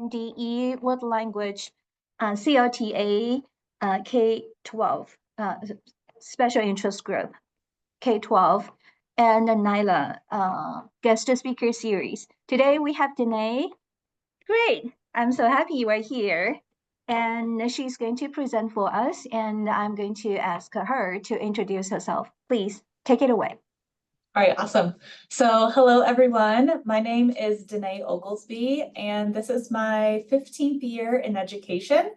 DE World Language CLTA K-12 Special Interest Group K-12 and the NILA Guest Speaker Series. Today we have Danae. Great, I'm so happy you are here. And she's going to present for us, and I'm going to ask her to introduce herself. Please take it away. All right, awesome. So hello, everyone. My name is Danae Oglesby, and this is my 15th year in education.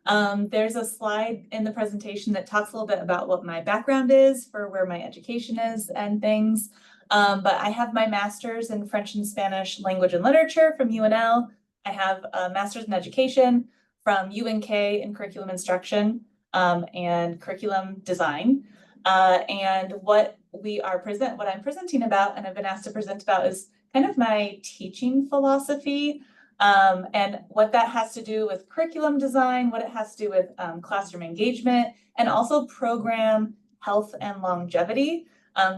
There's a slide in the presentation that talks a little bit about what my background is for where my education is and things. But I have my master's in French and Spanish language and literature from UNL. I have a master's in education from UNK in curriculum instruction and curriculum design. And what I'm presenting about and I've been asked to present about is kind of my teaching philosophy and what that has to do with curriculum design, what it has to do with classroom engagement, and also program health and longevity.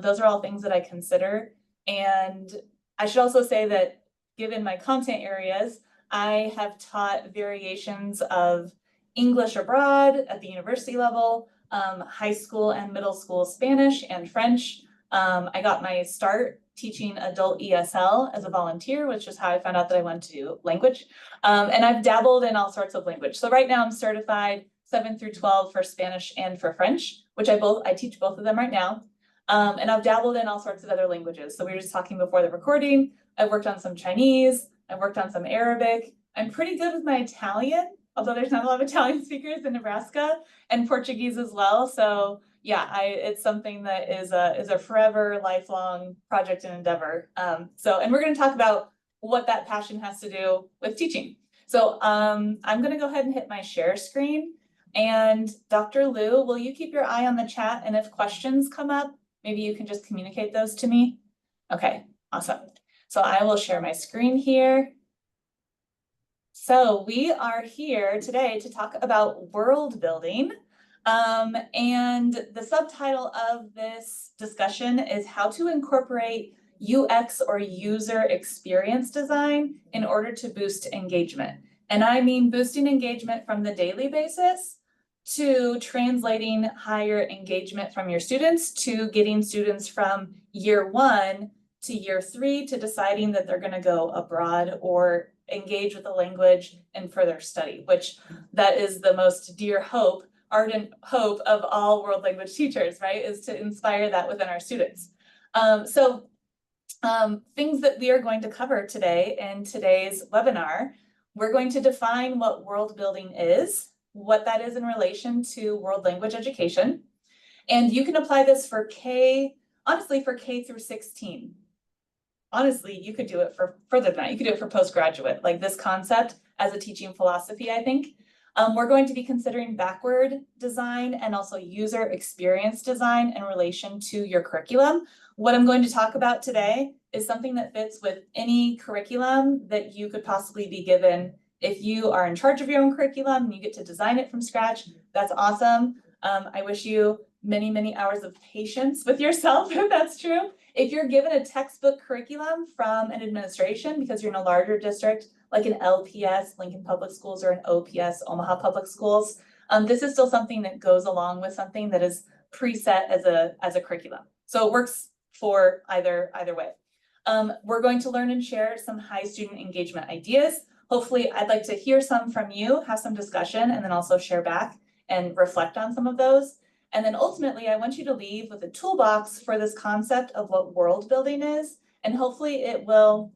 Those are all things that I consider. And I should also say that given my content areas, I have taught variations of English abroad at the university level, high school and middle school Spanish and French. I got my start teaching adult ESL as a volunteer, which is how I found out that I wanted to do language. And I've dabbled in all sorts of language. So right now I'm certified 7 through 12 for Spanish and for French, which I teach both of them right now. And I've dabbled in all sorts of other languages. So we were just talking before the recording. I've worked on some Chinese. I've worked on some Arabic. I'm pretty good with my Italian, although there's not a lot of Italian speakers in Nebraska, and Portuguese as well. So yeah, it's something that is a forever, lifelong project and endeavor. And we're going to talk about what that passion has to do with teaching. So I'm going to go ahead and hit my share screen. And Dr. Liu, will you keep your eye on the chat? And if questions come up, maybe you can just communicate those to me. Okay, awesome. So I will share my screen here. So we are here today to talk about world building. And the subtitle of this discussion is how to incorporate UX or user experience design in order to boost engagement. And I mean boosting engagement from the daily basis to translating higher engagement from your students to getting students from year 1 to year 3 to deciding that they're going to go abroad or engage with the language and further study, which that is the most dear hope, ardent hope of all world language teachers, right, is to inspire that within our students. Things that we are going to cover today in today's webinar, we're going to define what world building is, what that is in relation to world language education. And you can apply this for honestly, for K through 16. Honestly, you could do it for further than that. You could do it for postgraduate, like this concept as a teaching philosophy, I think. We're going to be considering backward design and also user experience design in relation to your curriculum. What I'm going to talk about today is something that fits with any curriculum that you could possibly be given. If you are in charge of your own curriculum and you get to design it from scratch, that's awesome. I wish you many, many hours of patience with yourself, if that's true. If you're given a textbook curriculum from an administration because you're in a larger district, like an LPS, Lincoln Public Schools, or an OPS, Omaha Public Schools, this is still something that goes along with something that is preset as a curriculum. So it works for either way. We're going to learn and share some high student engagement ideas. Hopefully, I'd like to hear some from you, have some discussion, and then also share back and reflect on some of those. And then ultimately, I want you to leave with a toolbox for this concept of what world building is. And hopefully it will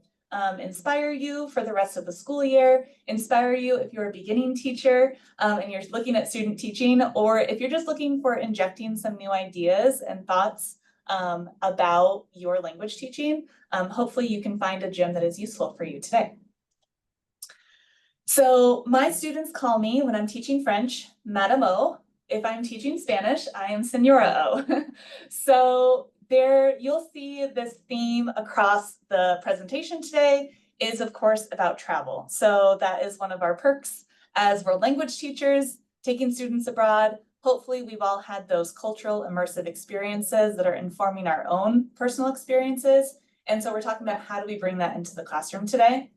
inspire you for the rest of the school year, inspire you if you're a beginning teacher and you're looking at student teaching, or if you're just looking for injecting some new ideas and thoughts about your language teaching. Hopefully you can find a gem that is useful for you today. So my students call me when I'm teaching French, Madame O. If I'm teaching Spanish, I am Senora O. So there you'll see this theme across the presentation today is of course about travel. So that is one of our perks as world language teachers, taking students abroad. Hopefully we've all had those cultural immersive experiences that are informing our own personal experiences. And so we're talking about how do we bring that into the classroom today.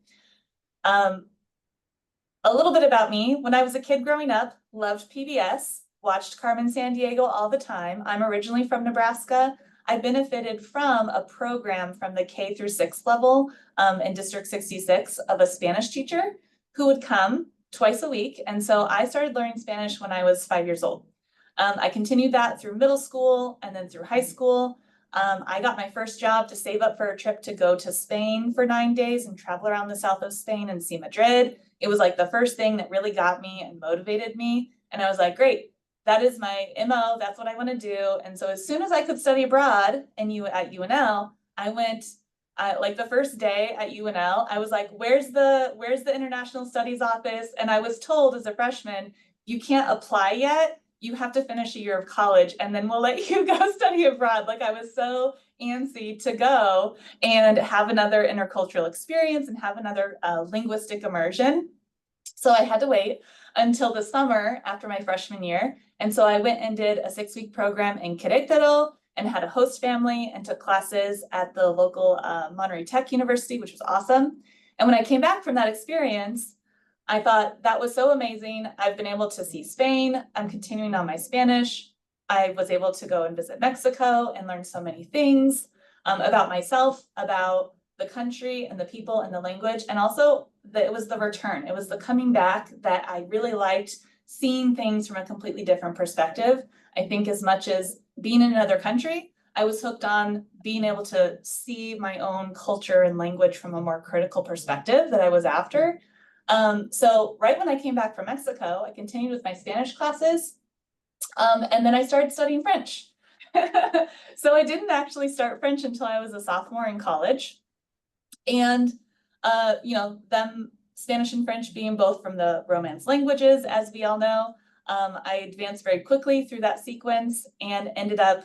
a little bit about me. When I was a kid growing up, loved PBS, watched Carmen Sandiego all the time. I'm originally from Nebraska. I benefited from a program from the K through 6 level in District 66 of a Spanish teacher who would come twice a week. And so I started learning Spanish when I was 5 years old. I continued that through middle school and then through high school. I got my first job to save up for a trip to go to Spain for 9 days and travel around the south of Spain and see Madrid. It was like the first thing that really got me and motivated me. And I was like, great, that is my MO. That's what I want to do. And so as soon as I could study abroad at UNL, I went like the first day at UNL, I was like, where's the International Studies office? And I was told as a freshman, you can't apply yet. You have to finish a year of college and then we'll let you go study abroad. Like I was so antsy to go and have another intercultural experience and have another linguistic immersion. So I had to wait until the summer after my freshman year. And so I went and did a 6-week program in Querétaro and had a host family and took classes at the local Monterey Tech University, which was awesome. And when I came back from that experience, I thought that was so amazing. I've been able to see Spain. I'm continuing on my Spanish. I was able to go and visit Mexico and learn so many things about myself, about the country and the people and the language. And also that it was the return. It was the coming back that I really liked, seeing things from a completely different perspective. I think as much as being in another country, I was hooked on being able to see my own culture and language from a more critical perspective that I was after. So right when I came back from Mexico, I continued with my Spanish classes, and then I started studying French. So I didn't actually start French until I was a sophomore in college. And, you know, them Spanish and French being both from the Romance languages, as we all know, I advanced very quickly through that sequence and ended up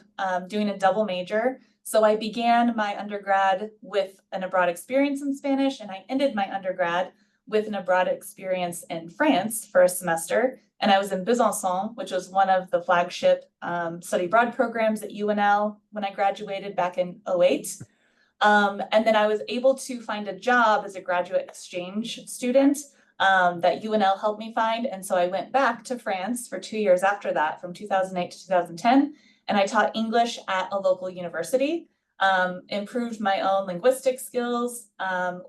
doing a double major. So I began my undergrad with an abroad experience in Spanish, and I ended my undergrad with an abroad experience in France for a semester. And I was in Besançon, which was one of the flagship study abroad programs at UNL when I graduated back in 2008. And then I was able to find a job as a graduate exchange student that UNL helped me find. And so I went back to France for 2 years after that, from 2008 to 2010. And I taught English at a local university, improved my own linguistic skills,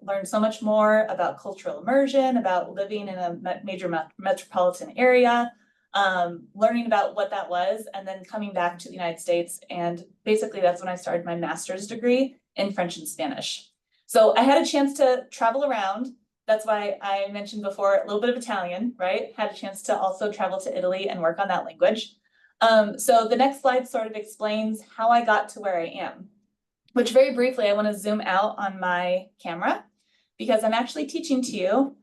learned so much more about cultural immersion, about living in a major metropolitan area, learning about what that was, and then coming back to the United States. And basically that's when I started my master's degree in French and Spanish. So I had a chance to travel around. That's why I mentioned before a little bit of Italian, right? Had a chance to also travel to Italy and work on that language. So the next slide sort of explains how I got to where I am, which very briefly, I want to zoom out on my camera because I'm actually teaching to you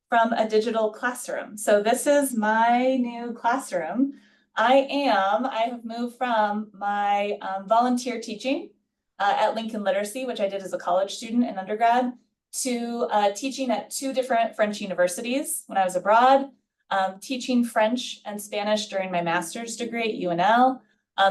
from a digital classroom. So this is my new classroom. I have moved from my volunteer teaching at Lincoln Literacy, which I did as a college student in undergrad, to teaching at 2 different French universities when I was abroad, teaching French and Spanish during my master's degree at UNL.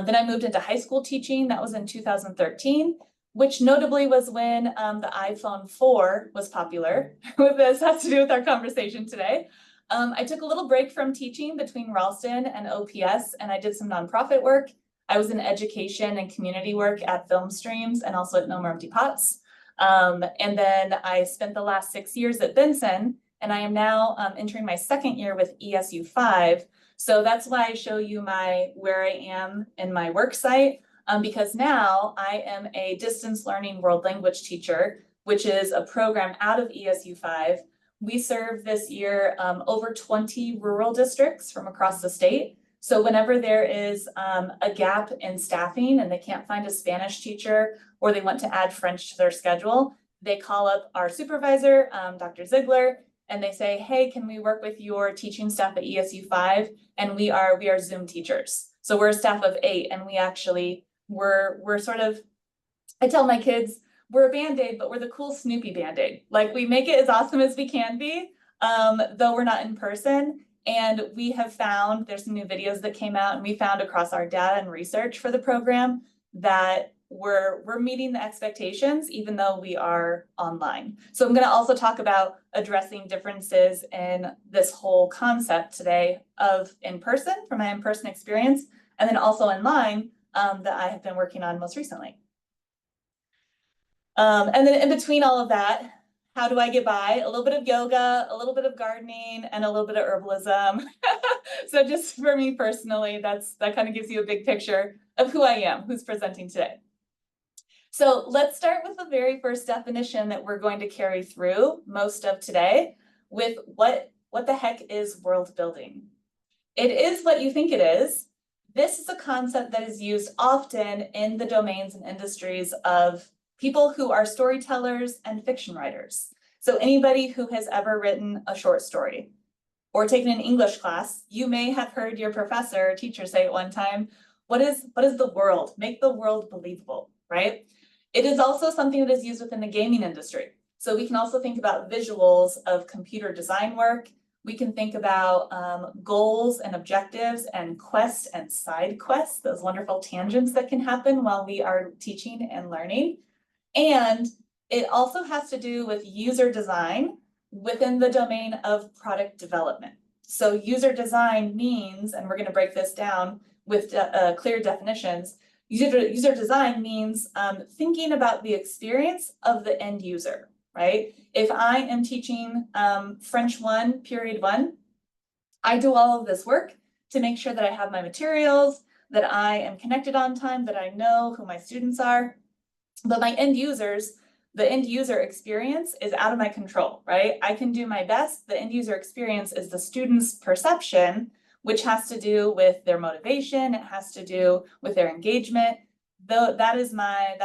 Then I moved into high school teaching. That was in 2013, which notably was when the iPhone 4 was popular. This has to do with our conversation today. I took a little break from teaching between Ralston and OPS, and I did some nonprofit work. I was in education and community work at Film Streams and also at No More Empty Pots. And then I spent the last 6 years at Benson, and I am now entering my 2nd year with ESU 5. So that's why I show you where I am in my work site, because now I am a distance learning world language teacher, which is a program out of ESU 5. We serve this year over 20 rural districts from across the state. So whenever there is a gap in staffing and they can't find a Spanish teacher or they want to add French to their schedule, they call up our supervisor, Dr. Ziegler, and they say, hey, can we work with your teaching staff at ESU 5? And we are Zoom teachers. So we're a staff of 8, and we actually, we're sort of, I tell my kids, we're a Band-Aid, but we're the cool Snoopy Band-Aid. Like we make it as awesome as we can be, though we're not in person. And we have found, there's some new videos that came out, and we found across our data and research for the program that we're meeting the expectations even though we are online. So I'm going to also talk about addressing differences in this whole concept today of in-person, from my in-person experience, and then also online that I have been working on most recently. And then in between all of that, how do I get by? A little bit of yoga, a little bit of gardening, and a little bit of herbalism. So just for me personally, that kind of gives you a big picture of who I am, who's presenting today. So let's start with the very first definition that we're going to carry through most of today with what the heck is world building? It is what you think it is. This is a concept that is used often in the domains and industries of people who are storytellers and fiction writers. So anybody who has ever written a short story or taken an English class, you may have heard your professor or teacher say at one time, what is the world? Make the world believable, right? It is also something that is used within the gaming industry. So we can also think about visuals of computer design work. We can think about goals and objectives and quests and side quests, those wonderful tangents that can happen while we are teaching and learning. And it also has to do with user design within the domain of product development. So user design means, and we're going to break this down with clear definitions, user design means thinking about the experience of the end user, right? If I am teaching French 1, period 1, I do all of this work to make sure that I have my materials, that I am connected on time, that I know who my students are. But my end users, the end user experience is out of my control, right? I can do my best. The end user experience is the student's perception, which has to do with their motivation. It has to do with their engagement. Though that is my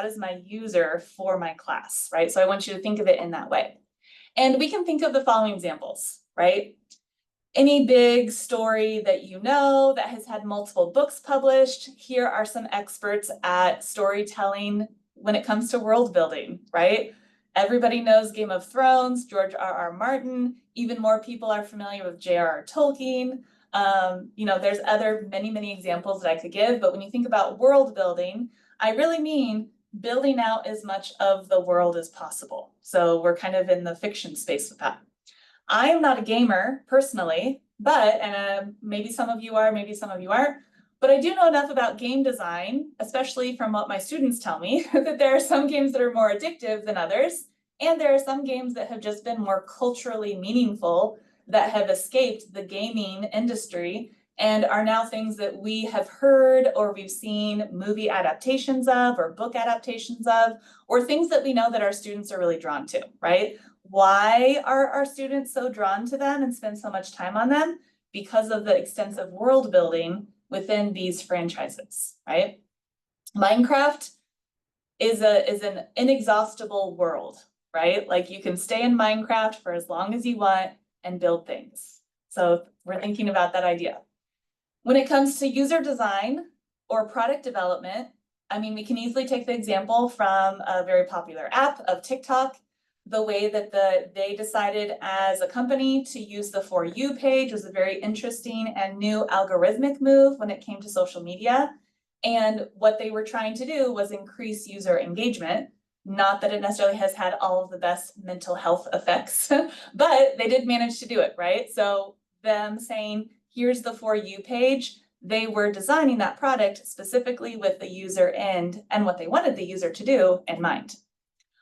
user for my class, right? So I want you to think of it in that way. And we can think of the following examples, right? Any big story that you know that has had multiple books published, here are some experts at storytelling when it comes to world building, right? Everybody knows Game of Thrones, George R.R. Martin. Even more people are familiar with J.R.R. Tolkien. There's many examples that I could give, but when you think about world building, I really mean building out as much of the world as possible. So we're kind of in the fiction space with that. I am not a gamer personally, but, and maybe some of you are, maybe some of you aren't, but I do know enough about game design, especially from what my students tell me, that there are some games that are more addictive than others. And there are some games that have just been more culturally meaningful that have escaped the gaming industry and are now things that we have heard or we've seen movie adaptations of or book adaptations of, or things that we know that our students are really drawn to, right? Why are our students so drawn to them and spend so much time on them? Because of the extensive world building within these franchises, right? Minecraft is an inexhaustible world, right? Like you can stay in Minecraft for as long as you want and build things. So we're thinking about that idea. When it comes to user design or product development, I mean, we can easily take the example from a very popular app of TikTok, the way that they decided as a company to use the For You page was a very interesting and new algorithmic move when it came to social media. And what they were trying to do was increase user engagement. Not that it necessarily has had all of the best mental health effects, but they did manage to do it, right? So them saying, here's the For You page, they were designing that product specifically with the user end and what they wanted the user to do in mind.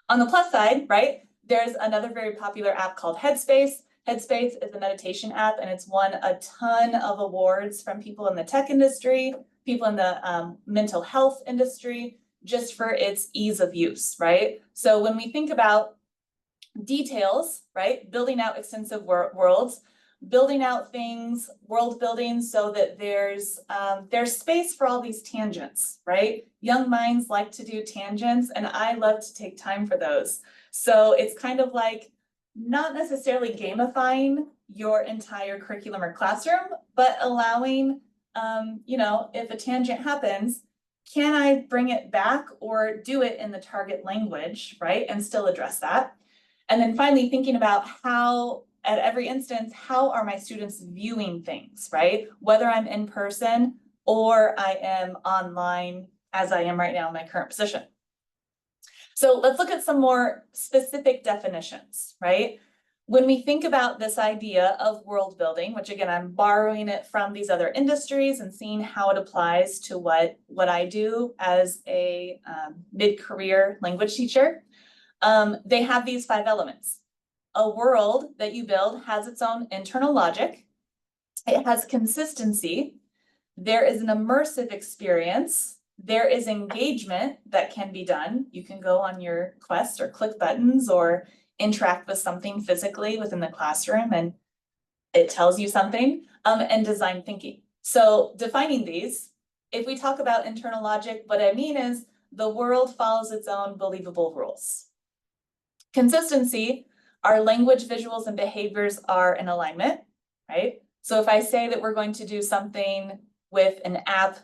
On the plus side, right, there's another very popular app called Headspace. Headspace is a meditation app, and it's won a ton of awards from people in the tech industry, people in the mental health industry, just for its ease of use, right? So when we think about details, right, building out extensive worlds, building out things, world building, so that there's space for all these tangents, right? Young minds like to do tangents, and I love to take time for those. So it's kind of like not necessarily gamifying your entire curriculum or classroom, but allowing, if a tangent happens, can I bring it back or do it in the target language, right? And still address that. And then finally, thinking about how, at every instance, how are my students viewing things, right? Whether I'm in person or I am online, as I am right now in my current position. So let's look at some more specific definitions, right? When we think about this idea of world building, which again, I'm borrowing it from these other industries and seeing how it applies to what I do as a mid-career language teacher, they have these 5 elements. A world that you build has its own internal logic. It has consistency. There is an immersive experience. There is engagement that can be done. You can go on your Quest or click buttons or interact with something physically within the classroom and it tells you something, and design thinking. So defining these, if we talk about internal logic, what I mean is the world follows its own believable rules. Consistency, our language, visuals, and behaviors are in alignment, right? So if I say that we're going to do something with an app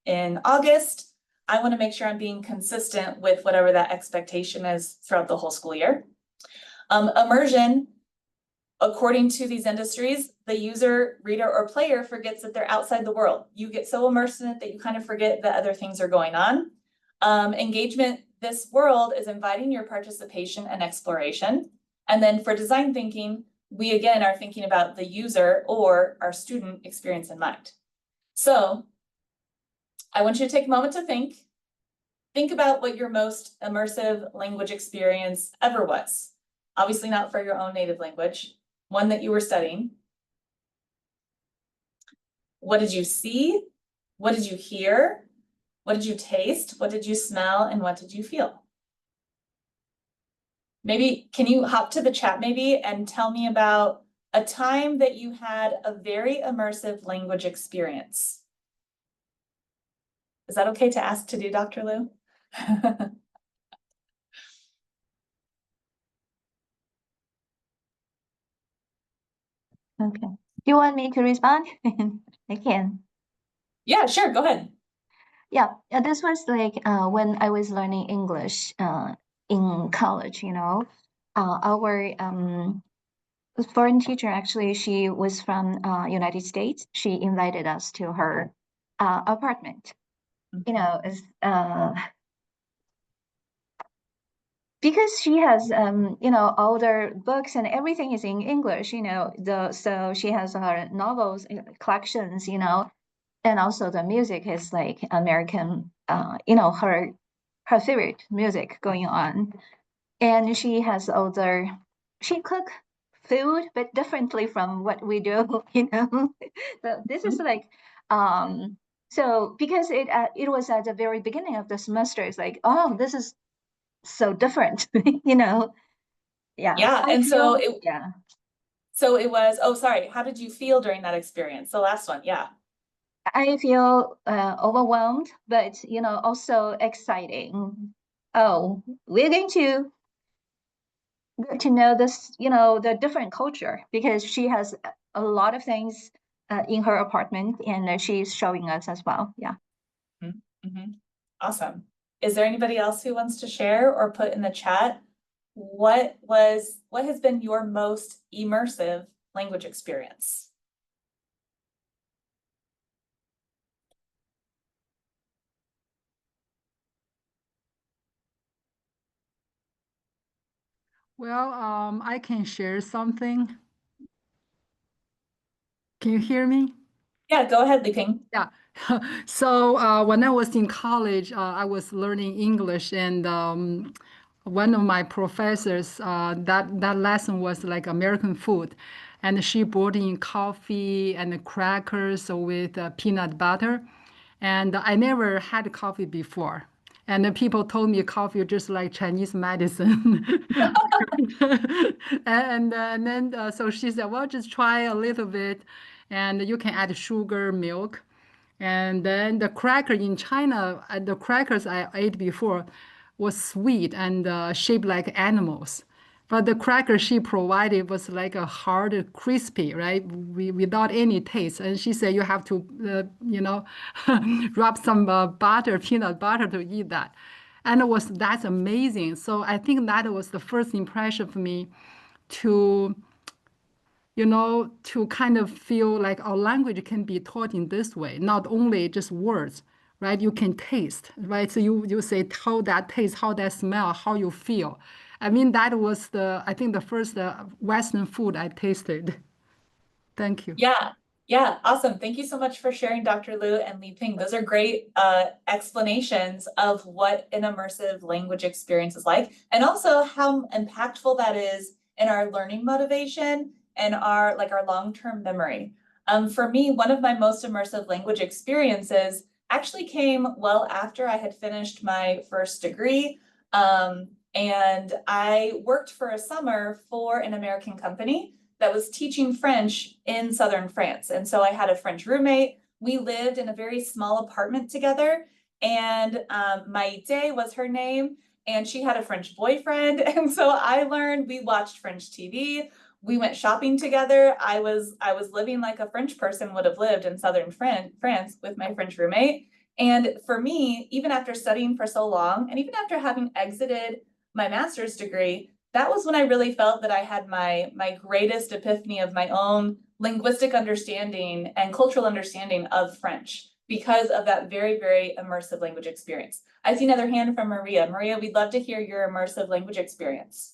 in August, I want to make sure I'm being consistent with whatever that expectation is throughout the whole school year. Immersion, according to these industries, the user, reader, or player forgets that they're outside the world. You get so immersed in it that you kind of forget that other things are going on. Engagement, this world is inviting your participation and exploration. And then for design thinking, we again are thinking about the user or our student experience in mind. So I want you to take a moment to think. Think about what your most immersive language experience ever was. Obviously not for your own native language, one that you were studying. What did you see? What did you hear? What did you taste? What did you smell? And what did you feel? Maybe, can you hop to the chat maybe and tell me about a time that you had a very immersive language experience? Is that okay to ask to do, Dr. Liu? Okay. Do you want me to respond? I can. Yeah, sure, go ahead. Yeah, this was like when I was learning English in college, you know. Our foreign teacher, actually, she was from United States. She invited us to her apartment. You know, because she has you know, all the books and everything is in English, you know, so she has her novels collections, you know, and also the music is like American, you know, her favorite music going on, and she has other, she cook food but differently from what we do, you know. So this is like so because it was at the very beginning of the semester, it's like, oh, this is so different, you know. Yeah, Yeah, I and feel, so it was, oh, sorry, how did you feel during that experience? The last one, yeah. I feel overwhelmed, but you know, also exciting. Oh, we're going to get to know this, you know, the different culture, because she has a lot of things in her apartment, and she's showing us as well. Yeah. Mm-hmm. Awesome. Is there anybody else who wants to share or put in the chat what has been your most immersive language experience? Well, I can share something. Can you hear me? Yeah, go ahead, Li Ping. Yeah. So when I was in college, I was learning English, and one of my professors, that lesson was like American food, and she brought in coffee and crackers with peanut butter, and I never had coffee before. And then people told me coffee is just like Chinese medicine. And then so she said, well, just try a little bit, and you can add sugar, milk. And then the cracker in China, the crackers I ate before was sweet and shaped like animals. But the cracker she provided was like a hard, crispy, right? Without any taste. And she said you have to, rub some butter, peanut butter to eat that. And that's amazing. So I think that was the first impression for me to to kind of feel like our language can be taught in this way, not only just words. right? You can taste, right? So you say how that tastes, how that smell, how you feel. I mean, that was I think the first Western food I tasted. Thank you. Yeah, yeah, awesome. Thank you so much for sharing, Dr. Liu and Li Ping. Those are great explanations of what an immersive language experience is like, and also how impactful that is in our learning motivation and our long-term memory. For me, one of my most immersive language experiences actually came well after I had finished my first degree. And I worked for a summer for an American company that was teaching French in southern France. And so I had a French roommate. We lived in a very small apartment together. And Maite was her name. And she had a French boyfriend. And so we watched French TV. We went shopping together. I was living like a French person would have lived in southern France with my French roommate. And for me, even after studying for so long, and even after having exited my master's degree, that was when I really felt that I had my greatest epiphany of my own linguistic understanding and cultural understanding of French because of that very, very immersive language experience. I see another hand from Maria. Maria, we'd love to hear your immersive language experience.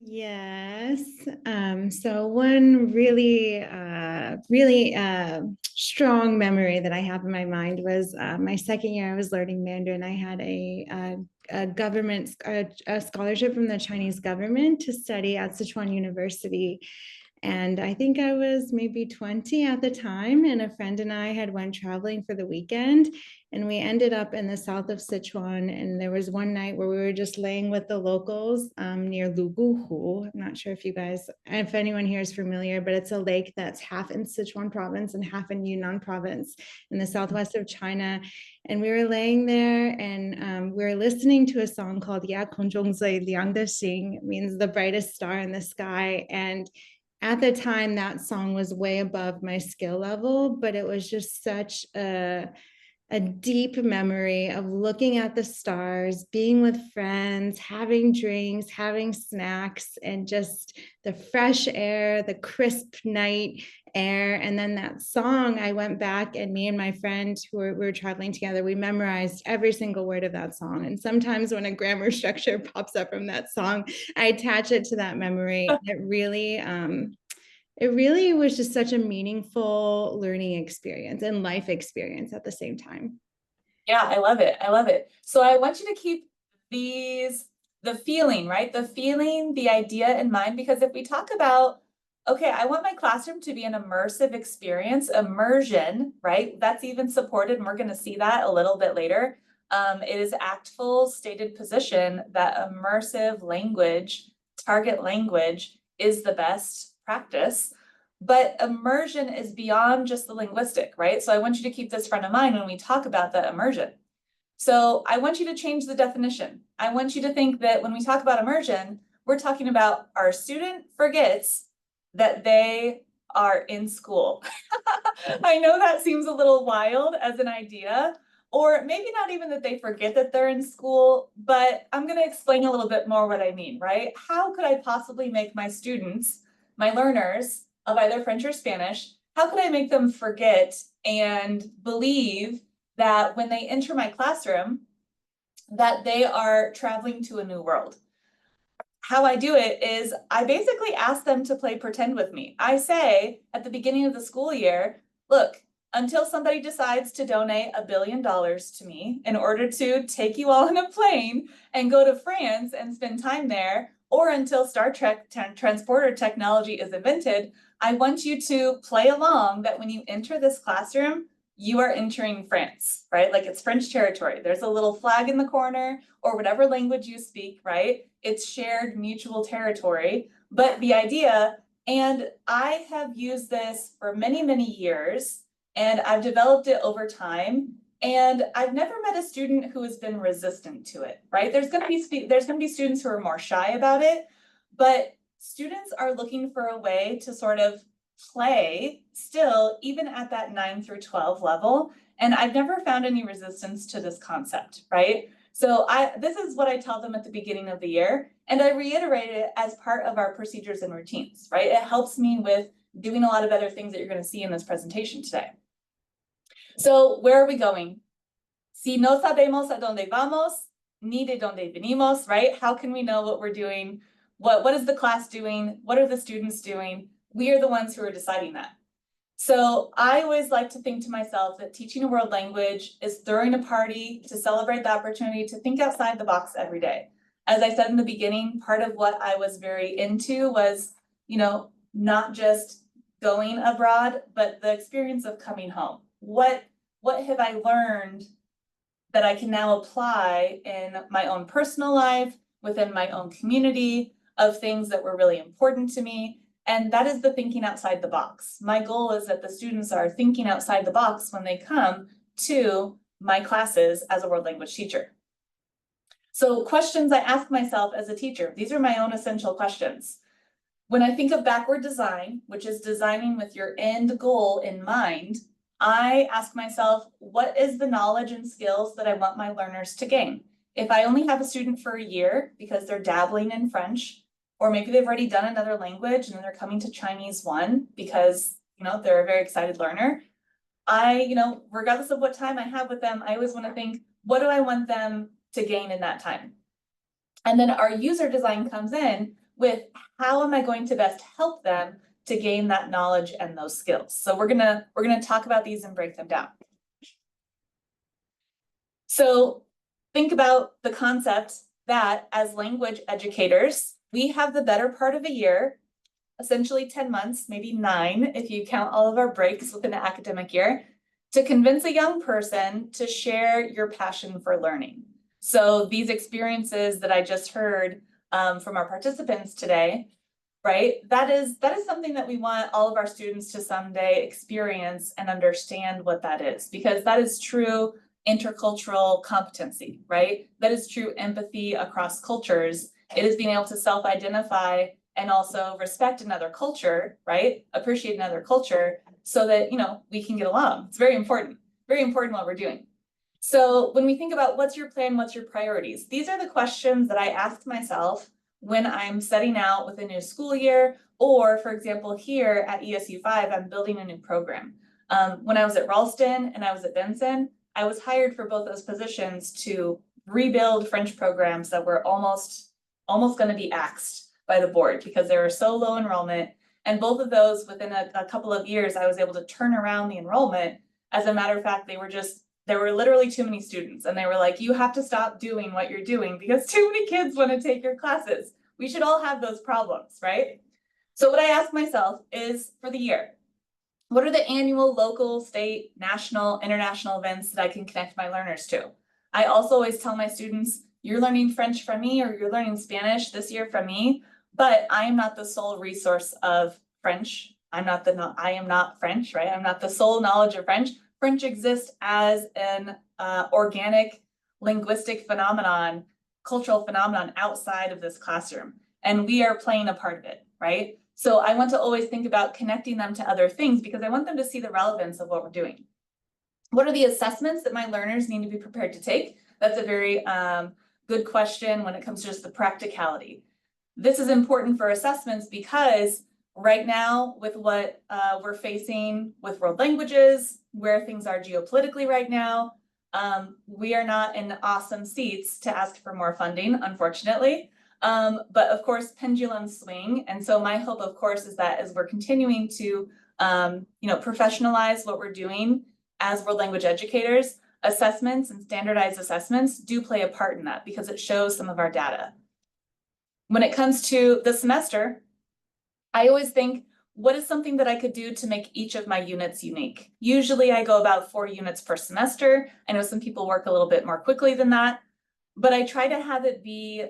Yes. So one really, really strong memory that I have in my mind was my second year I was learning Mandarin. I had a government a scholarship from the Chinese government to study at Sichuan University. And I think I was maybe 20 at the time, and a friend and I had went traveling for the weekend, and we ended up in the south of Sichuan. And there was one night where we were just laying with the locals near Luguhu. I'm not sure if anyone here is familiar, but it's a lake that's half in Sichuan province and half in Yunnan province in the southwest of China. And we were laying there, and we were listening to a song called Ya Kongzhong Zui Liang De Xing. It means the brightest star in the sky. And at the time, that song was way above my skill level, but it was just such a deep memory of looking at the stars, being with friends, having drinks, having snacks, and just the fresh air, the crisp night air. And then that song, I went back, and me and my friend we were traveling together, we memorized every single word of that song. And sometimes when a grammar structure pops up from that song, I attach it to that memory. It really was just such a meaningful learning experience and life experience at the same time. Yeah, I love it. I love it. So I want you to keep the feeling, right? The feeling, the idea in mind, because if we talk about, okay, I want my classroom to be an immersive experience, immersion, right? That's even supported, and we're going to see that a little bit later. It is ACTFL's stated position that immersive language, target language, is the best practice. But immersion is beyond just the linguistic, right? So I want you to keep this front of mind when we talk about the immersion. So I want you to change the definition. I want you to think that when we talk about immersion, we're talking about our student forgets that they are in school. I know that seems a little wild as an idea, or maybe not even that they forget that they're in school, but I'm going to explain a little bit more what I mean, right? How could I possibly make my students, my learners of either French or Spanish, how could I make them forget and believe that when they enter my classroom, that they are traveling to a new world? How I do it is I basically ask them to play pretend with me. I say at the beginning of the school year, look, until somebody decides to donate $1 billion to me in order to take you all on a plane and go to France and spend time there, or until Star Trek transporter technology is invented, I want you to play along that when you enter this classroom, you are entering France, right? Like it's French territory. There's a little flag in the corner, or whatever language you speak, right? It's shared mutual territory. But the idea, and I have used this for many, many years, and I've developed it over time. And I've never met a student who has been resistant to it, right? There's going to be students who are more shy about it, but students are looking for a way to sort of play still, even at that 9 through 12 level. And I've never found any resistance to this concept, right? So this is what I tell them at the beginning of the year, and I reiterate it as part of our procedures and routines, right? It helps me with doing a lot of other things that you're going to see in this presentation today. So where are we going? Si no sabemos a dónde vamos, ni de dónde venimos, right? How can we know what we're doing? What is the class doing? What are the students doing? We are the ones who are deciding that. So I always like to think to myself that teaching a world language is throwing a party to celebrate the opportunity to think outside the box every day. As I said in the beginning, part of what I was very into was, not just going abroad, but the experience of coming home. What have I learned that I can now apply in my own personal life, within my own community, of things that were really important to me? And that is the thinking outside the box. My goal is that the students are thinking outside the box when they come to my classes as a world language teacher. So questions I ask myself as a teacher, these are my own essential questions. When I think of backward design, which is designing with your end goal in mind, I ask myself, what is the knowledge and skills that I want my learners to gain? If I only have a student for a year because they're dabbling in French, or maybe they've already done another language and then they're coming to Chinese 1 because, they're a very excited learner, regardless of what time I have with them, I always want to think, what do I want them to gain in that time? And then our user design comes in with, how am I going to best help them to gain that knowledge and those skills? So we're gonna talk about these and break them down. So think about the concept that as language educators, we have the better part of a year, essentially 10 months, maybe 9 if you count all of our breaks within an academic year, to convince a young person to share your passion for learning. So these experiences that I just heard from our participants today, right? That is something that we want all of our students to someday experience and understand what that is, because that is true intercultural competency, right? That is true empathy across cultures. It is being able to self-identify and also respect another culture, right? Appreciate another culture so that, we can get along. It's very important what we're doing. So when we think about what's your plan, what's your priorities, these are the questions that I ask myself when I'm setting out with a new school year, or for example, here at ESU 5, I'm building a new program. When I was at Ralston and I was at Benson, I was hired for both those positions to rebuild French programs that were almost going to be axed by the board because they were so low enrollment. And both of those, within a couple of years, I was able to turn around the enrollment. As a matter of fact, there were literally too many students, and they were like, you have to stop doing what you're doing because too many kids want to take your classes. We should all have those problems, right? So what I ask myself is, for the year, what are the annual, local, state, national, international events that I can connect my learners to? I also always tell my students, you're learning French from me, or you're learning Spanish this year from me, but I am not the sole resource of French. I am not French, right? I'm not the sole knowledge of French. French exists as an organic linguistic phenomenon, cultural phenomenon outside of this classroom. And we are playing a part of it, right? So I want to always think about connecting them to other things because I want them to see the relevance of what we're doing. What are the assessments that my learners need to be prepared to take? That's a very good question when it comes to just the practicality. This is important for assessments because right now, with what we're facing with world languages, where things are geopolitically right now, we are not in awesome seats to ask for more funding, unfortunately. But of course, pendulums swing. And so my hope, of course, is that as we're continuing to professionalize what we're doing as world language educators, assessments and standardized assessments do play a part in that because it shows some of our data. When it comes to the semester, I always think, what is something that I could do to make each of my units unique? Usually I go about 4 units per semester. I know some people work a little bit more quickly than that, but I try to have it be,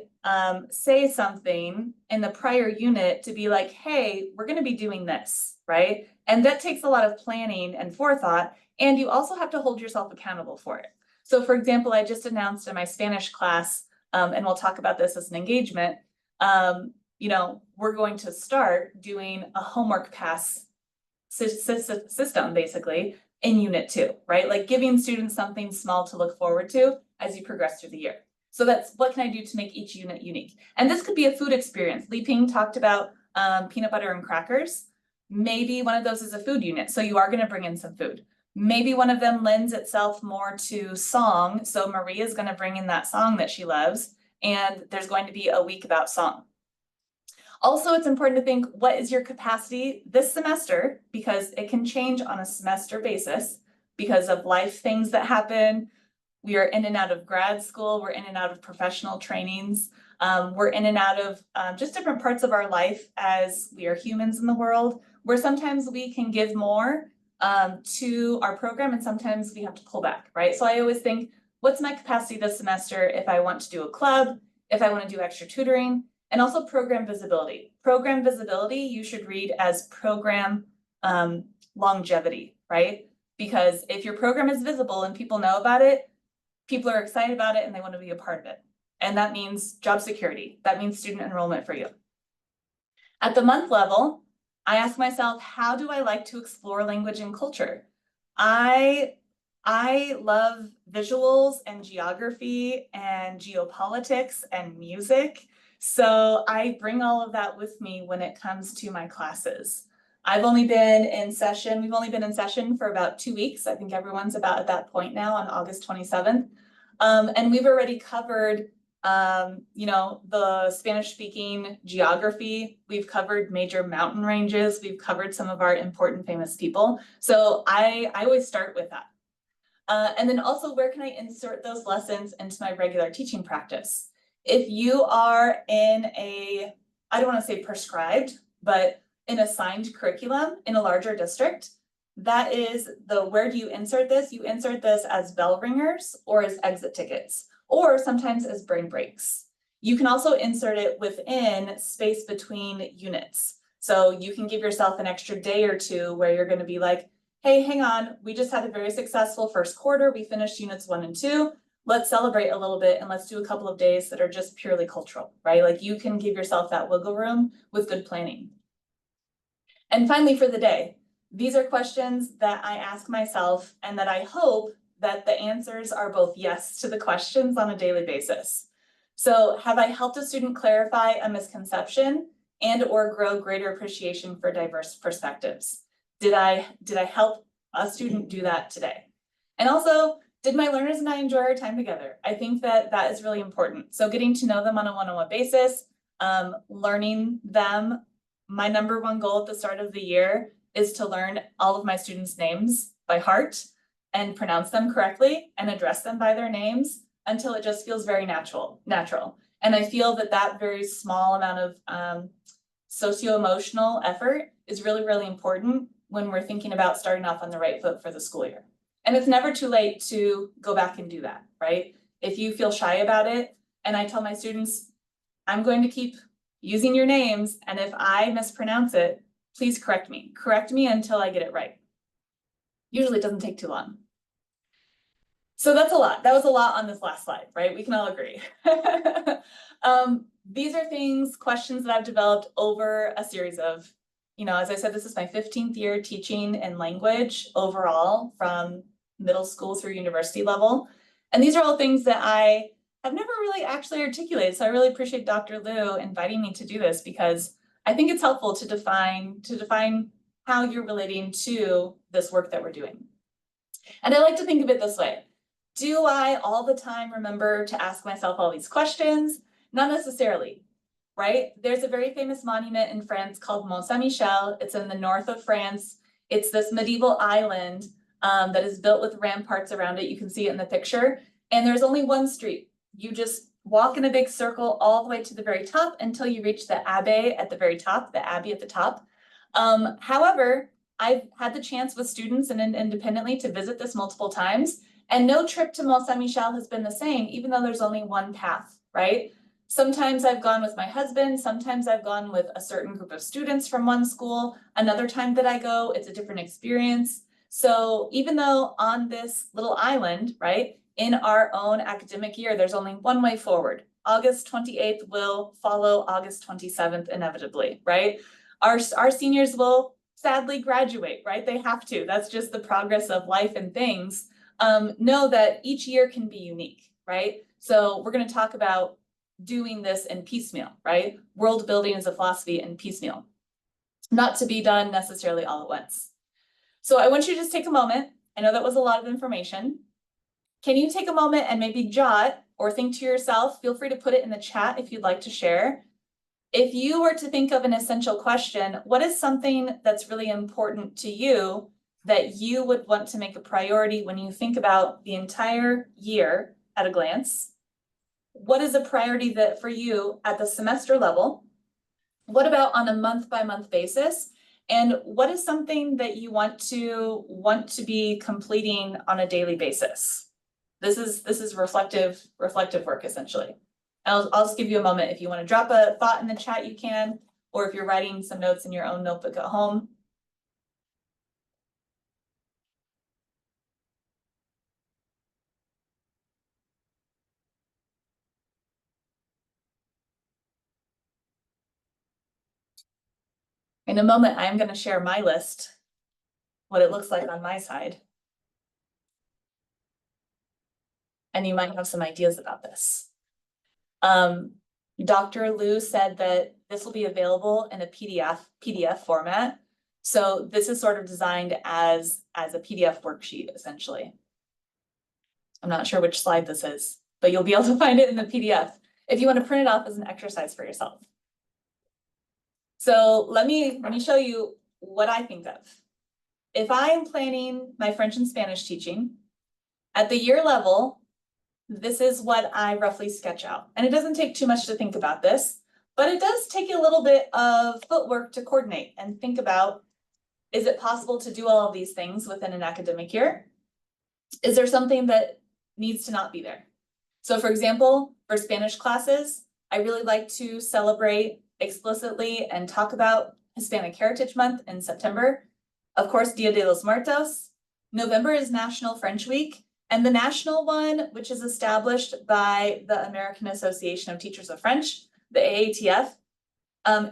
say something in the prior unit to be like, hey, we're going to be doing this, right? And that takes a lot of planning and forethought, and you also have to hold yourself accountable for it. So for example, I just announced in my Spanish class, and we'll talk about this as an engagement, we're going to start doing a homework pass system basically in unit 2, right? Like giving students something small to look forward to as you progress through the year. So that's what can I do to make each unit unique? And this could be a food experience. Li Ping talked about peanut butter and crackers. Maybe one of those is a food unit. So you are going to bring in some food. Maybe one of them lends itself more to song. So Maria is going to bring in that song that she loves, and there's going to be a week about song. Also, it's important to think, what is your capacity this semester? Because it can change on a semester basis because of life things that happen. We are in and out of grad school. We're in and out of professional trainings. We're in and out of just different parts of our life as we are humans in the world, where sometimes we can give more to our program and sometimes we have to pull back, right? So I always think, what's my capacity this semester if I want to do a club, if I want to do extra tutoring, and also program visibility. Program visibility, you should read as program longevity, right? Because if your program is visible and people know about it, people are excited about it and they want to be a part of it. And that means job security. That means student enrollment for you. At the month level, I ask myself, how do I like to explore language and culture? I love visuals and geography and geopolitics and music. So I bring all of that with me when it comes to my classes. We've only been in session for about 2 weeks. I think everyone's about at that point now on August 27th. And we've already covered, the Spanish-speaking geography. We've covered major mountain ranges. We've covered some of our important famous people. So I always start with that. And then also, where can I insert those lessons into my regular teaching practice? If you are in I don't want to say prescribed, but an assigned curriculum in a larger district, that is where do you insert this? You insert this as bell ringers or as exit tickets, or sometimes as brain breaks. You can also insert it within space between units. So you can give yourself an extra day or two where you're going to be like, hey, hang on, we just had a very successful first quarter. We finished units 1 and 2. Let's celebrate a little bit and let's do a couple of days that are just purely cultural, right? Like, you can give yourself that wiggle room with good planning. And finally, for the day, these are questions that I ask myself and that I hope that the answers are both yes to the questions on a daily basis. So, have I helped a student clarify a misconception and or grow greater appreciation for diverse perspectives? Did I help a student do that today? And also, did my learners and I enjoy our time together? I think that is really important. So getting to know them on a one-on-one basis, learning them. My number one goal at the start of the year is to learn all of my students' names by heart and pronounce them correctly and address them by their names until it just feels very natural. And I feel that very small amount of socio-emotional effort is really, really important when we're thinking about starting off on the right foot for the school year. And it's never too late to go back and do that, right? If you feel shy about it, and I tell my students, I'm going to keep using your names, and if I mispronounce it, please correct me. Correct me until I get it right. Usually it doesn't take too long. So that's a lot. That was a lot on this last slide, right? We can all agree. These are questions that I've developed over a series of, as I said, this is my 15th year teaching in language overall from middle school through university level. And these are all things that I have never really actually articulated. So I really appreciate Dr. Liu inviting me to do this, because I think it's helpful to define how you're relating to this work that we're doing. And I like to think of it this way. Do I all the time remember to ask myself all these questions? Not necessarily, right? There's a very famous monument in France called Mont Saint-Michel. It's in the north of France. It's this medieval island that is built with ramparts around it. You can see it in the picture. And there's only one street. You just walk in a big circle all the way to the very top until you reach the abbey at the very top, the abbey at the top. However, I've had the chance with students and independently to visit this multiple times, and no trip to Mont Saint-Michel has been the same, even though there's only one path, right? Sometimes I've gone with my husband, sometimes I've gone with a certain group of students from one school. Another time that I go, it's a different experience. So even though on this little island, right, in our own academic year, there's only one way forward. August 28th will follow August 27th inevitably, right? Our seniors will sadly graduate, right? They have to. That's just the progress of life and things. Know that each year can be unique, right? So we're going to talk about doing this in piecemeal, right? World building is a philosophy in piecemeal, not to be done necessarily all at once. So I want you to just take a moment I know that was a lot of information. Can you take a moment and maybe jot or think to yourself, feel free to put it in the chat if you'd like to share. If you were to think of an essential question, what is something that's really important to you that you would want to make a priority when you think about the entire year at a glance? What is a priority that for you at the semester level? What about on a month-by-month basis? And what is something that you want to be completing on a daily basis? This is reflective work, essentially. I'll just give you a moment. If you want to drop a thought in the chat, you can, or if you're writing some notes in your own notebook at home. In a moment, I'm going to share my list, what it looks like on my side. And you might have some ideas about this. Dr. Liu said that this will be available in a PDF format. So this is sort of designed as a PDF worksheet, essentially. I'm not sure which slide this is, but you'll be able to find it in the PDF if you want to print it off as an exercise for yourself. So let me show you what I think of. If I am planning my French and Spanish teaching at the year level, this is what I roughly sketch out. And it doesn't take too much to think about this, but it does take a little bit of footwork to coordinate and think about, is it possible to do all of these things within an academic year? Is there something that needs to not be there? So for example, for Spanish classes, I really like to celebrate explicitly and talk about Hispanic Heritage Month in September. Of course, Dia de los Muertos. November is National French Week. And the national one, which is established by the American Association of Teachers of French, the AATF,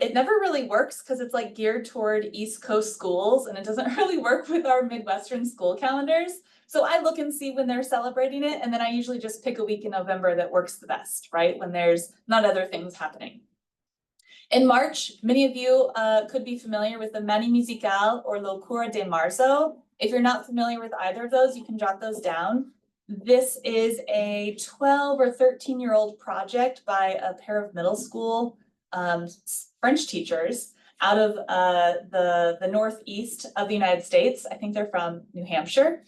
it never really works because it's like geared toward East Coast schools, and it doesn't really work with our Midwestern school calendars. So I look and see when they're celebrating it, and then I usually just pick a week in November that works the best, right? When there's not other things happening. In March, many of you could be familiar with the Mani Musical or Locura de Marzo. If you're not familiar with either of those, you can jot those down. This is a 12 or 13-year-old project by a pair of middle school French teachers out of the northeast of the United States. I think they're from New Hampshire.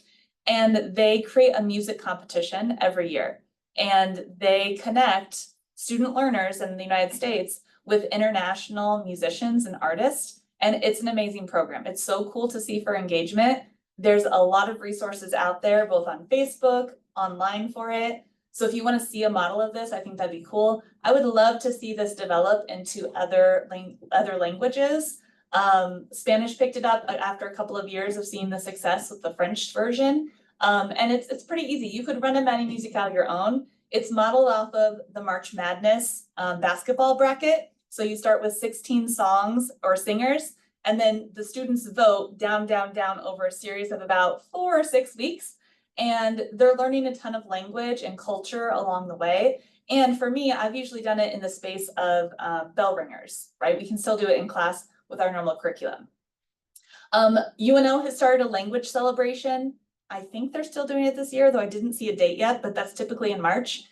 And they create a music competition every year. And they connect student learners in the United States with international musicians and artists. And it's an amazing program. It's so cool to see for engagement. There's a lot of resources out there, both on Facebook, online for it. So if you want to see a model of this, I think that'd be cool. I would love to see this develop into other languages. Spanish picked it up after a couple of years of seeing the success with the French version. And it's pretty easy. You could run a Mani Musical your own. It's modeled off of the March Madness basketball bracket. So you start with 16 songs or singers, and then the students vote down, down, down over a series of about 4 or 6 weeks. And they're learning a ton of language and culture along the way. And for me, I've usually done it in the space of bell ringers, right? We can still do it in class with our normal curriculum. UNO has started a language celebration. I think they're still doing it this year, though I didn't see a date yet, but that's typically in March.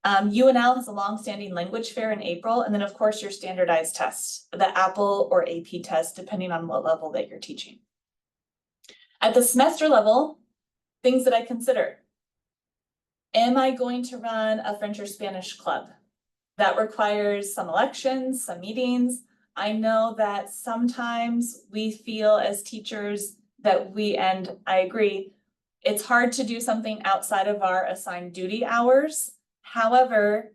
UNL has a long-standing language fair in April, and then of course your standardized tests, the Apple or AP test, depending on what level that you're teaching. At the semester level, things that I consider. Am I going to run a French or Spanish club? That requires some elections, some meetings. I know that sometimes we feel as teachers that and I agree, it's hard to do something outside of our assigned duty hours. However,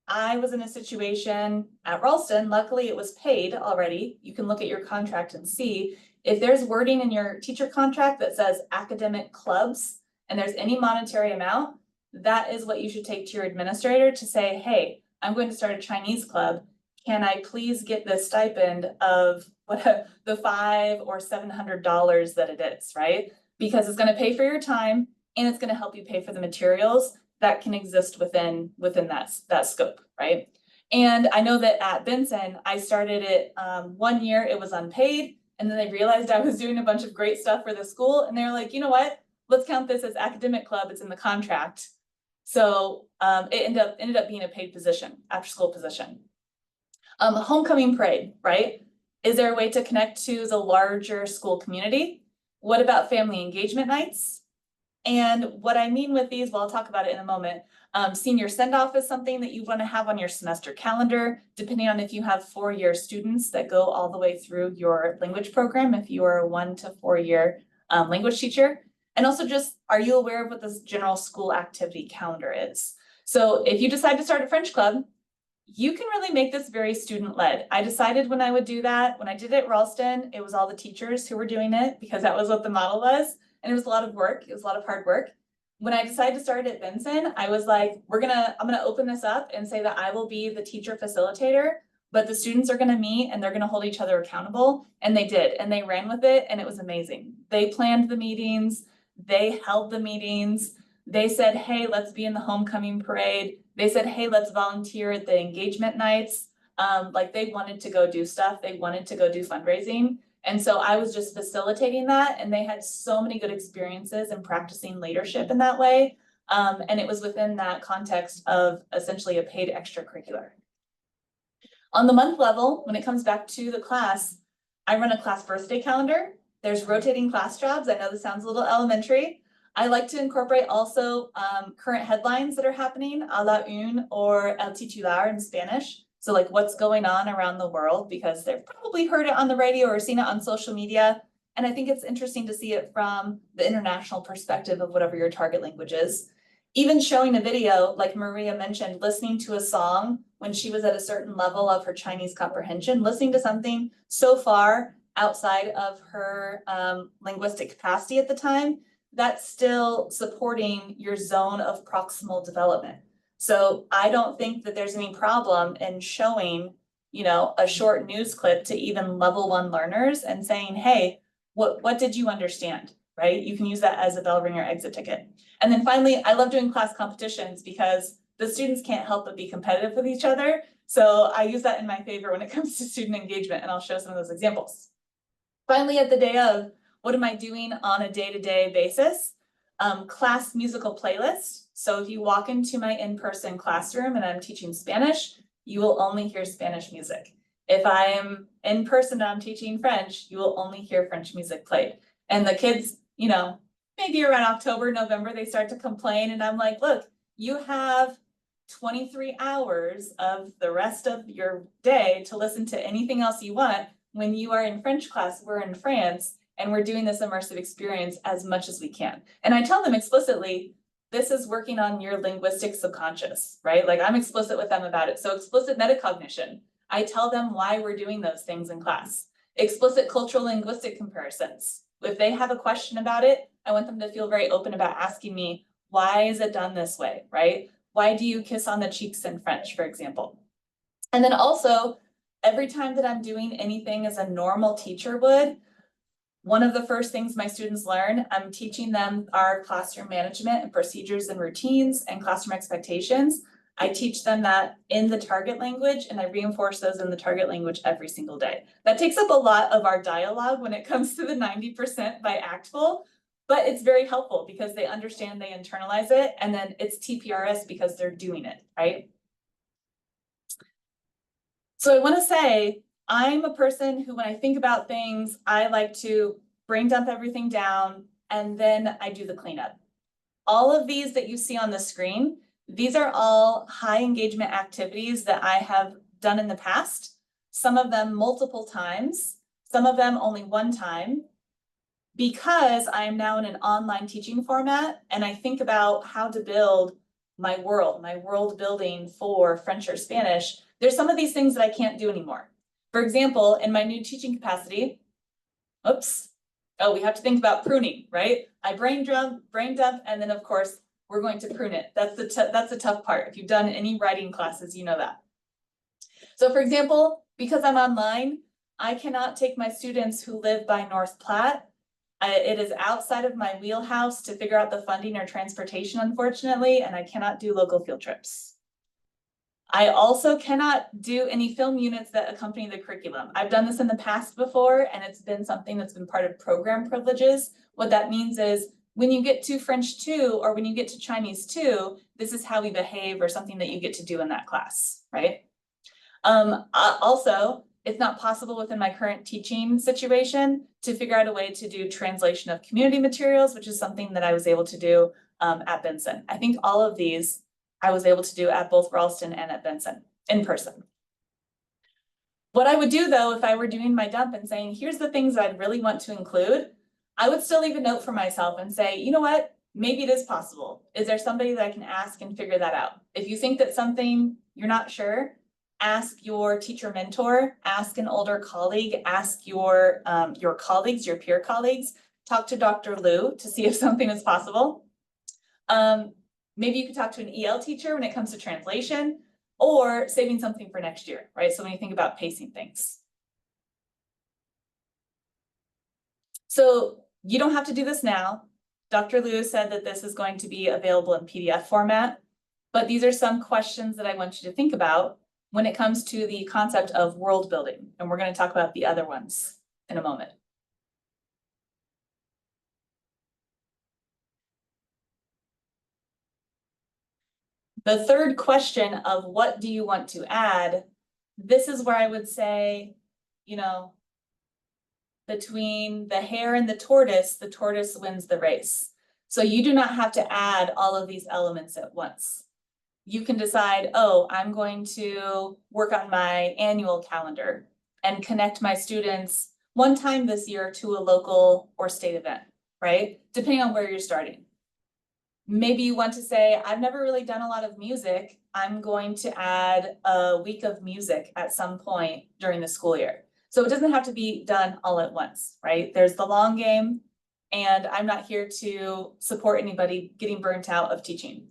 I was in a situation at Ralston, luckily it was paid already. You can look at your contract and see if there's wording in your teacher contract that says academic clubs and there's any monetary amount, that is what you should take to your administrator to say, hey, I'm going to start a Chinese club. Can I please get the stipend of what the $500 or $700 that it is, right? Because it's going to pay for your time and it's going to help you pay for the materials that can exist within that scope, right? And I know that at Benson, I started it 1 year, it was unpaid. And then they realized I was doing a bunch of great stuff for the school. And they're like, you know what? let's count this as academic club, it's in the contract. So it ended up being a paid position, after school position. Homecoming parade, right? Is there a way to connect to the larger school community? What about family engagement nights? And what I mean with these, well, I'll talk about it in a moment. Senior send-off is something that you want to have on your semester calendar, depending on if you have 4-year students that go all the way through your language program, if you are a 1 to 4 year language teacher. And also just, are you aware of what this general school activity calendar is? So if you decide to start a French club, you can really make this very student-led. I decided when I would do that, when I did it at Ralston, it was all the teachers who were doing it because that was what the model was. And it was a lot of work. It was a lot of hard work. When I decided to start at Benson, I was like, I'm gonna open this up and say that I will be the teacher facilitator, but the students are gonna meet and they're gonna hold each other accountable. And they did, and they ran with it, and it was amazing. They planned the meetings, they held the meetings, they said, hey, let's be in the homecoming parade. They said, hey, let's volunteer at the engagement nights. Like they wanted to go do stuff. They wanted to go do fundraising. And so I was just facilitating that, and they had so many good experiences in practicing leadership in that way. And it was within that context of essentially a paid extracurricular. On the month level, when it comes back to the class, I run a class birthday calendar. There's rotating class jobs. I know this sounds a little elementary. I like to incorporate also current headlines that are happening, a la une or el titular in Spanish. So like what's going on around the world, because they've probably heard it on the radio or seen it on social media. And I think it's interesting to see it from the international perspective of whatever your target language is. Even showing a video, like Maria mentioned, listening to a song when she was at a certain level of her Chinese comprehension, listening to something so far outside of her linguistic capacity at the time, that's still supporting your zone of proximal development. So I don't think that there's any problem in showing, you know, a short news clip to even level 1 learners and saying, hey, what did you understand, right? You can use that as a bell ringer exit ticket. And then finally, I love doing class competitions because the students can't help but be competitive with each other. So I use that in my favor when it comes to student engagement, and I'll show some of those examples. Finally, at the day of, what am I doing on a day-to-day basis? Class musical playlist. So if you walk into my in-person classroom and I'm teaching Spanish, you will only hear Spanish music. If I am in person and I'm teaching French, you will only hear French music played. And the kids, you know, maybe around October, November, they start to complain. And I'm like, look, you have 23 hours of the rest of your day to listen to anything else you want. When you are in French class, we're in France, and we're doing this immersive experience as much as we can. And I tell them explicitly, this is working on your linguistic subconscious, right? Like I'm explicit with them about it. So explicit metacognition. I tell them why we're doing those things in class. Explicit cultural linguistic comparisons. If they have a question about it, I want them to feel very open about asking me, why is it done this way, right? Why do you kiss on the cheeks in French, for example? And then also, every time that I'm doing anything as a normal teacher would, one of the first things my students learn, I'm teaching them our classroom management and procedures and routines and classroom expectations. I teach them that in the target language, and I reinforce those in the target language every single day. That takes up a lot of our dialogue when it comes to the 90% by ACTFL, but it's very helpful because they understand, they internalize it, and then it's TPRS because they're doing it, right? So I want to say, I'm a person who, when I think about things, I like to brain dump everything down, and then I do the cleanup. All of these that you see on the screen, these are all high engagement activities that I have done in the past. Some of them multiple times, some of them only one time, because I am now in an online teaching format, and I think about how to build my world building for French or Spanish. There's some of these things that I can't do anymore. For example, in my new teaching capacity, we have to think about pruning, right? I brain dump, and then of course, we're going to prune it. That's the tough part. If you've done any writing classes, you know that. So for example, because I'm online, I cannot take my students who live by North Platte. It is outside of my wheelhouse to figure out the funding or transportation, unfortunately, and I cannot do local field trips. I also cannot do any film units that accompany the curriculum. I've done this in the past before, and it's been something that's been part of program privileges. What that means is when you get to French 2 or when you get to Chinese 2, this is how we behave, or something that you get to do in that class, right? Also, it's not possible within my current teaching situation to figure out a way to do translation of community materials, which is something that I was able to do at Benson. I think all of these I was able to do at both Ralston and at Benson in person. What I would do though, if I were doing my dump and saying, here's the things I'd really want to include, I would still leave a note for myself and say, you know what, maybe it is possible. Is there somebody that I can ask and figure that out? If you think that something you're not sure, ask your teacher mentor, ask an older colleague, ask your colleagues, your peer colleagues, talk to Dr. Liu to see if something is possible. Maybe you could talk to an EL teacher when it comes to translation, or saving something for next year, right? So when you think about pacing things. So you don't have to do this now. Dr. Liu said that this is going to be available in PDF format, but these are some questions that I want you to think about when it comes to the concept of world building. And we're going to talk about the other ones in a moment. The third question of what do you want to add? This is where I would say, you know, between the hare and the tortoise wins the race. So you do not have to add all of these elements at once. You can decide, oh, I'm going to work on my annual calendar and connect my students one time this year to a local or state event, right? Depending on where you're starting. Maybe you want to say, I've never really done a lot of music. I'm going to add a week of music at some point during the school year. So it doesn't have to be done all at once, right? There's the long game, and I'm not here to support anybody getting burnt out of teaching.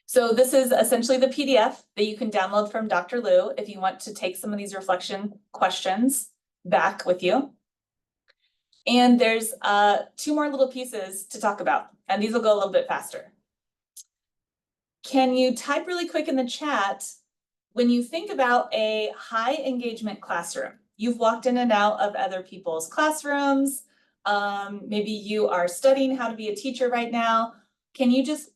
So this is essentially the PDF that you can download from Dr. Liu if you want to take some of these reflection questions back with you. And there's 2 more little pieces to talk about, and these will go a little bit faster. Can you type really quick in the chat, when you think about a high engagement classroom, you've walked in and out of other people's classrooms, maybe you are studying how to be a teacher right now. Can you just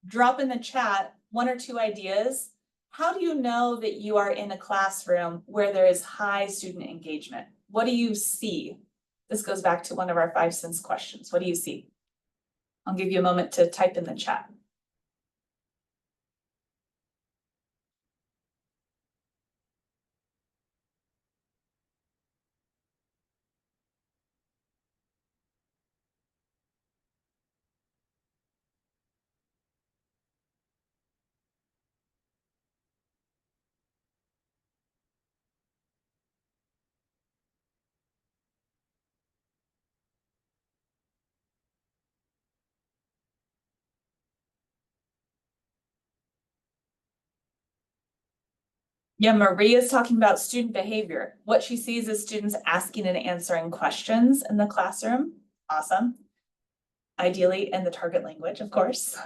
drop in the chat 1 or 2 ideas? How do you know that you are in a classroom where there is high student engagement? What do you see? This goes back to one of our 5 sense questions. What do you see? I'll give you a moment to type in the chat. Yeah, Maria's talking about student behavior. What she sees is students asking and answering questions in the classroom. Awesome. Ideally in the target language, of course.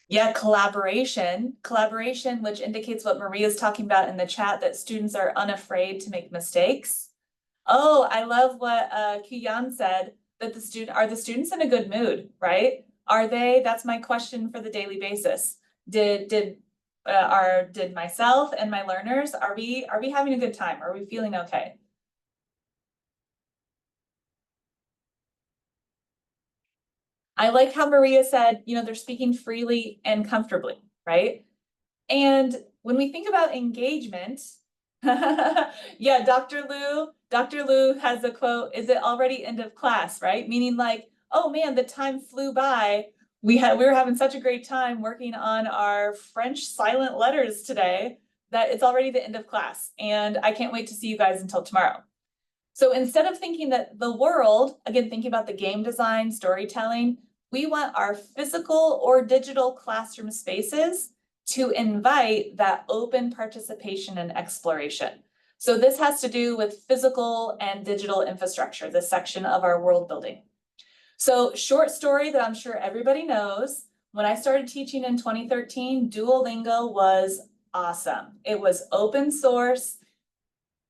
Yeah, collaboration, which indicates what Maria's talking about in the chat, that students are unafraid to make mistakes. Oh, I love what Kuyan said, that are the students in a good mood, right? Are they? That's my question for the daily basis. Did myself and my learners, are we having a good time? Are we feeling okay? I like how Maria said, you know, they're speaking freely and comfortably, right? And when we think about engagement, yeah, Dr. Liu has a quote, is it already end of class, right? Meaning like, oh man, the time flew by. We were having such a great time working on our French silent letters today that it's already the end of class. And I can't wait to see you guys until tomorrow. So instead of thinking that the world, again, thinking about the game design, storytelling, we want our physical or digital classroom spaces to invite that open participation and exploration. So this has to do with physical and digital infrastructure, this section of our world building. So short story that I'm sure everybody knows, When I started teaching in 2013, Duolingo was awesome. It was open source.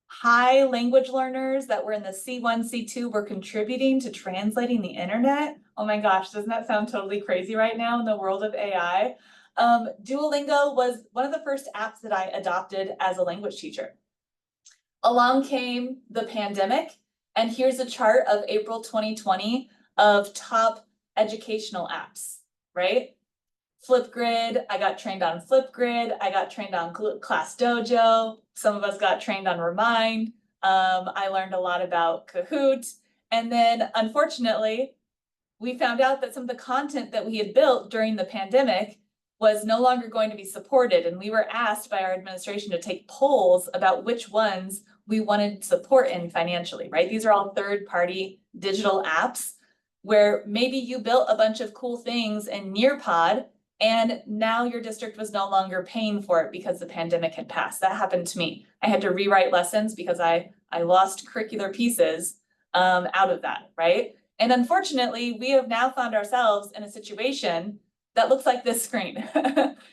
High language learners that were in the C1, C2 were contributing to translating the internet. Oh my gosh, doesn't that sound totally crazy right now in the world of AI? Duolingo was one of the first apps that I adopted as a language teacher. Along came the pandemic, and here's a chart of April 2020 of top educational apps, right? Flipgrid, I got trained on Flipgrid, I got trained on Class Dojo, some of us got trained on Remind, I learned a lot about Kahoot, and then unfortunately, we found out that some of the content that we had built during the pandemic was no longer going to be supported, and we were asked by our administration to take polls about which ones we wanted support in financially, right? These are all third-party digital apps where maybe you built a bunch of cool things in Nearpod, and now your district was no longer paying for it because the pandemic had passed. That happened to me. I had to rewrite lessons because I lost curricular pieces out of that, right? And unfortunately, we have now found ourselves in a situation that looks like this screen.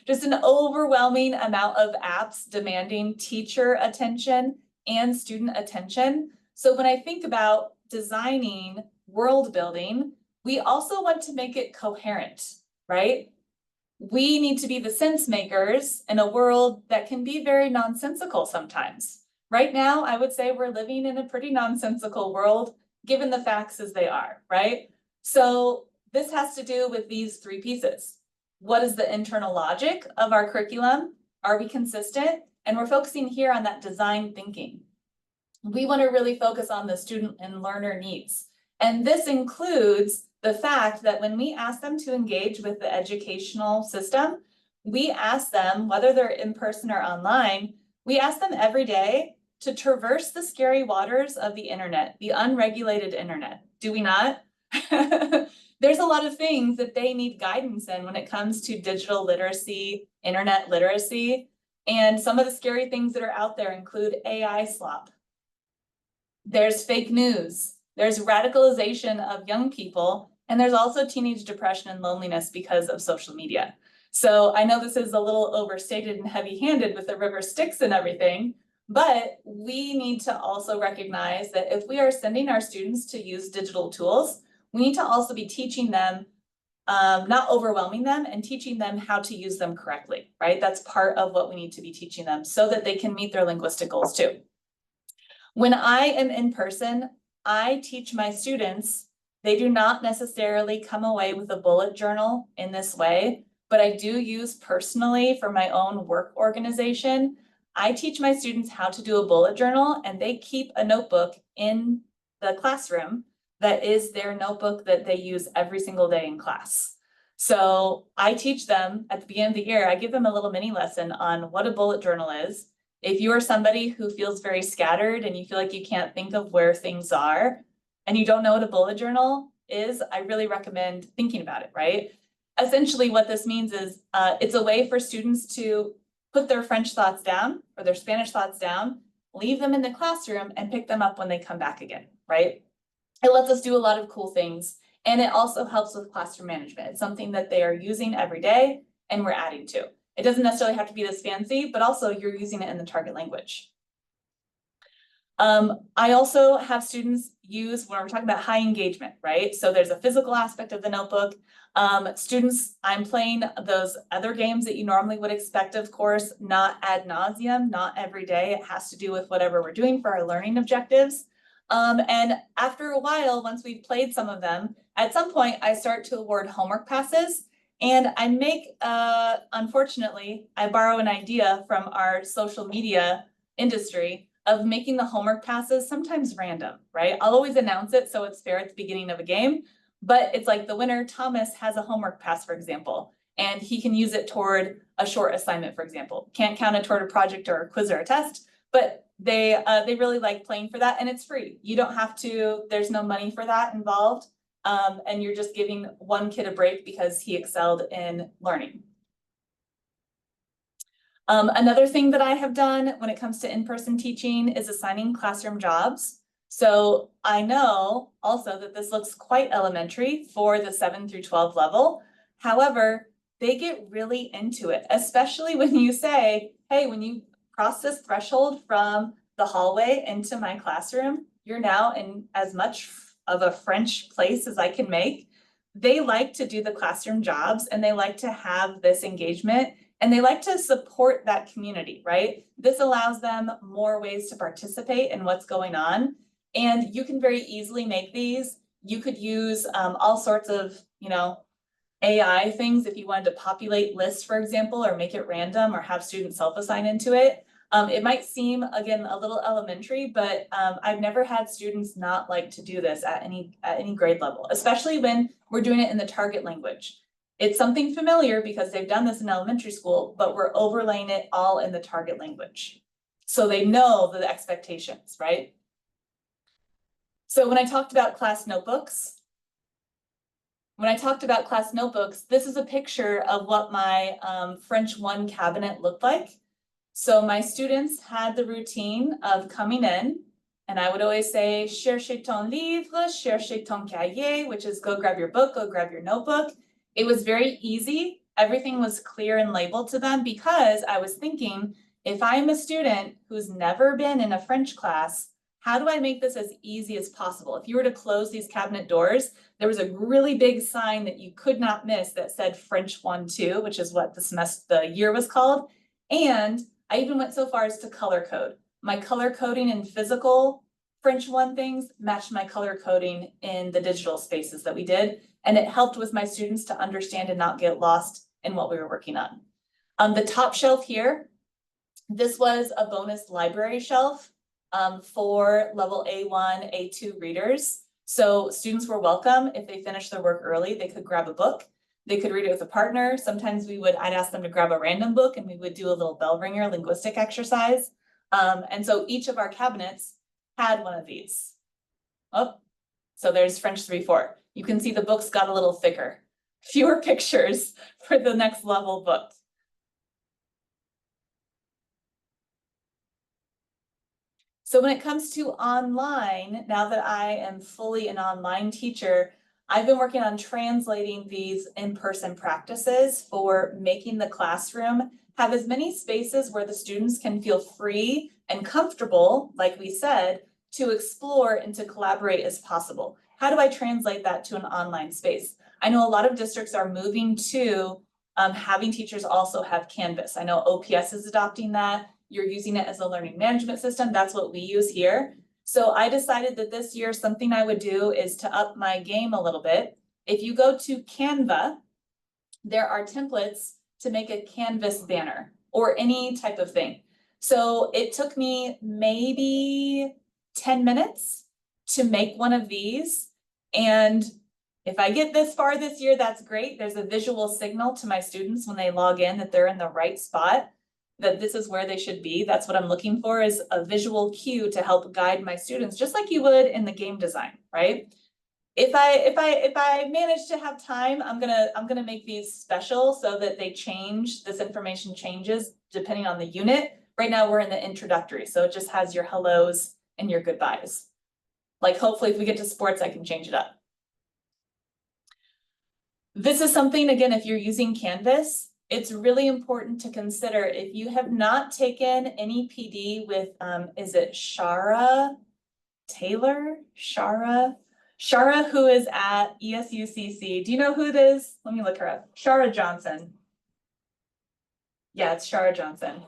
Just an overwhelming amount of apps demanding teacher attention and student attention. So when I think about designing world building, we also want to make it coherent, right? We need to be the sense makers in a world that can be very nonsensical sometimes. Right now, I would say we're living in a pretty nonsensical world, given the facts as they are, right? So this has to do with these three pieces. What is the internal logic of our curriculum? Are we consistent? And we're focusing here on that design thinking. We want to really focus on the student and learner needs. And this includes the fact that when we ask them to engage with the educational system, we ask them, whether they're in person or online, we ask them every day to traverse the scary waters of the internet, the unregulated internet. Do we not? There's a lot of things that they need guidance in when it comes to digital literacy, internet literacy, and some of the scary things that are out there include AI slop. There's fake news. There's radicalization of young people, and there's also teenage depression and loneliness because of social media. So I know this is a little overstated and heavy-handed with the river Styx and everything, but we need to also recognize that if we are sending our students to use digital tools, we need to also be teaching them, not overwhelming them, and teaching them how to use them correctly, right? That's part of what we need to be teaching them so that they can meet their linguistic goals too. When I am in person, I teach my students, they do not necessarily come away with a bullet journal in this way, but I do use personally for my own work organization. I teach my students how to do a bullet journal, and they keep a notebook in the classroom that is their notebook that they use every single day in class. So I teach them at the beginning of the year, I give them a little mini lesson on what a bullet journal is. If you are somebody who feels very scattered and you feel like you can't think of where things are and you don't know what a bullet journal is, I really recommend thinking about it, right? Essentially what this means is it's a way for students to put their French thoughts down or their Spanish thoughts down, leave them in the classroom and pick them up when they come back again, right? It lets us do a lot of cool things, and it also helps with classroom management. It's something that they are using every day and we're adding to. It doesn't necessarily have to be this fancy, but also you're using it in the target language. I also have students use, when we're talking about high engagement, right? So there's a physical aspect of the notebook. Students, I'm playing those other games that you normally would expect, of course, not ad nauseum, not every day. It has to do with whatever we're doing for our learning objectives. And after a while, once we've played some of them, at some point I start to award homework passes. And I make, unfortunately, I borrow an idea from our social media industry of making the homework passes sometimes random, right? I'll always announce it so it's fair at the beginning of a game, but it's like the winner, Thomas, has a homework pass, for example, and he can use it toward a short assignment, for example. Can't count it toward a project or a quiz or a test, but they really like playing for that, and it's free. You don't have to, there's no money for that involved. And you're just giving one kid a break because he excelled in learning. Another thing that I have done when it comes to in-person teaching is assigning classroom jobs. So I know also that this looks quite elementary for the 7 through 12 level. However, they get really into it, especially when you say, hey, when you cross this threshold from the hallway into my classroom, you're now in as much of a French place as I can make. They like to do the classroom jobs and they like to have this engagement and they like to support that community, right? This allows them more ways to participate in what's going on. And you can very easily make these. You could use all sorts of, AI things if you wanted to populate lists, for example, or make it random or have students self-assign into it. It might seem, again, a little elementary, but I've never had students not like to do this at any grade level, especially when we're doing it in the target language. It's something familiar because they've done this in elementary school, but we're overlaying it all in the target language. So they know the expectations, right? So when I talked about class notebooks, this is a picture of what my French 1 cabinet looked like. So my students had the routine of coming in, and I would always say, cherchez ton livre, cherchez ton cahier, which is go grab your book, go grab your notebook. It was very easy. Everything was clear and labeled to them because I was thinking, if I'm a student who's never been in a French class, how do I make this as easy as possible? If you were to close these cabinet doors, there was a really big sign that you could not miss that said French 1-2, which is what the year was called. And I even went so far as to color code. My color coding in physical French 1 things matched my color coding in the digital spaces that we did. And it helped with my students to understand and not get lost in what we were working on. The top shelf here, this was a bonus library shelf for level A1, A2 readers. So students were welcome. If they finished their work early, they could grab a book. They could read it with a partner. Sometimes I'd ask them to grab a random book and we would do a little bell ringer linguistic exercise. And so each of our cabinets had one of these. Oh, so there's French 3-4. You can see the books got a little thicker, fewer pictures for the next level book. So when it comes to online, now that I am fully an online teacher, I've been working on translating these in-person practices for making the classroom have as many spaces where the students can feel free and comfortable, like we said, to explore and to collaborate as possible. How do I translate that to an online space? I know a lot of districts are moving to having teachers also have Canvas. I know OPS is adopting that. You're using it as a learning management system. That's what we use here. So I decided that this year, something I would do is to up my game a little bit. If you go to Canva, there are templates to make a Canvas banner or any type of thing. So it took me maybe 10 minutes to make one of these. And if I get this far this year, that's great. There's a visual signal to my students when they log in that they're in the right spot, that this is where they should be. That's what I'm looking for, is a visual cue to help guide my students, just like you would in the game design, right? If I manage to have time, I'm gonna make these special so that they change. This information changes depending on the unit. Right now we're in the introductory, so it just has your hellos and your goodbyes. Like hopefully if we get to sports, I can change it up. This is something, again, if you're using Canvas, it's really important to consider. If you have not taken any PD with, is it Shara Taylor? Shara, who is at ESUCC. Do you know who it is? Let me look her up. Shara Johnson. Yeah, it's Shara Johnson.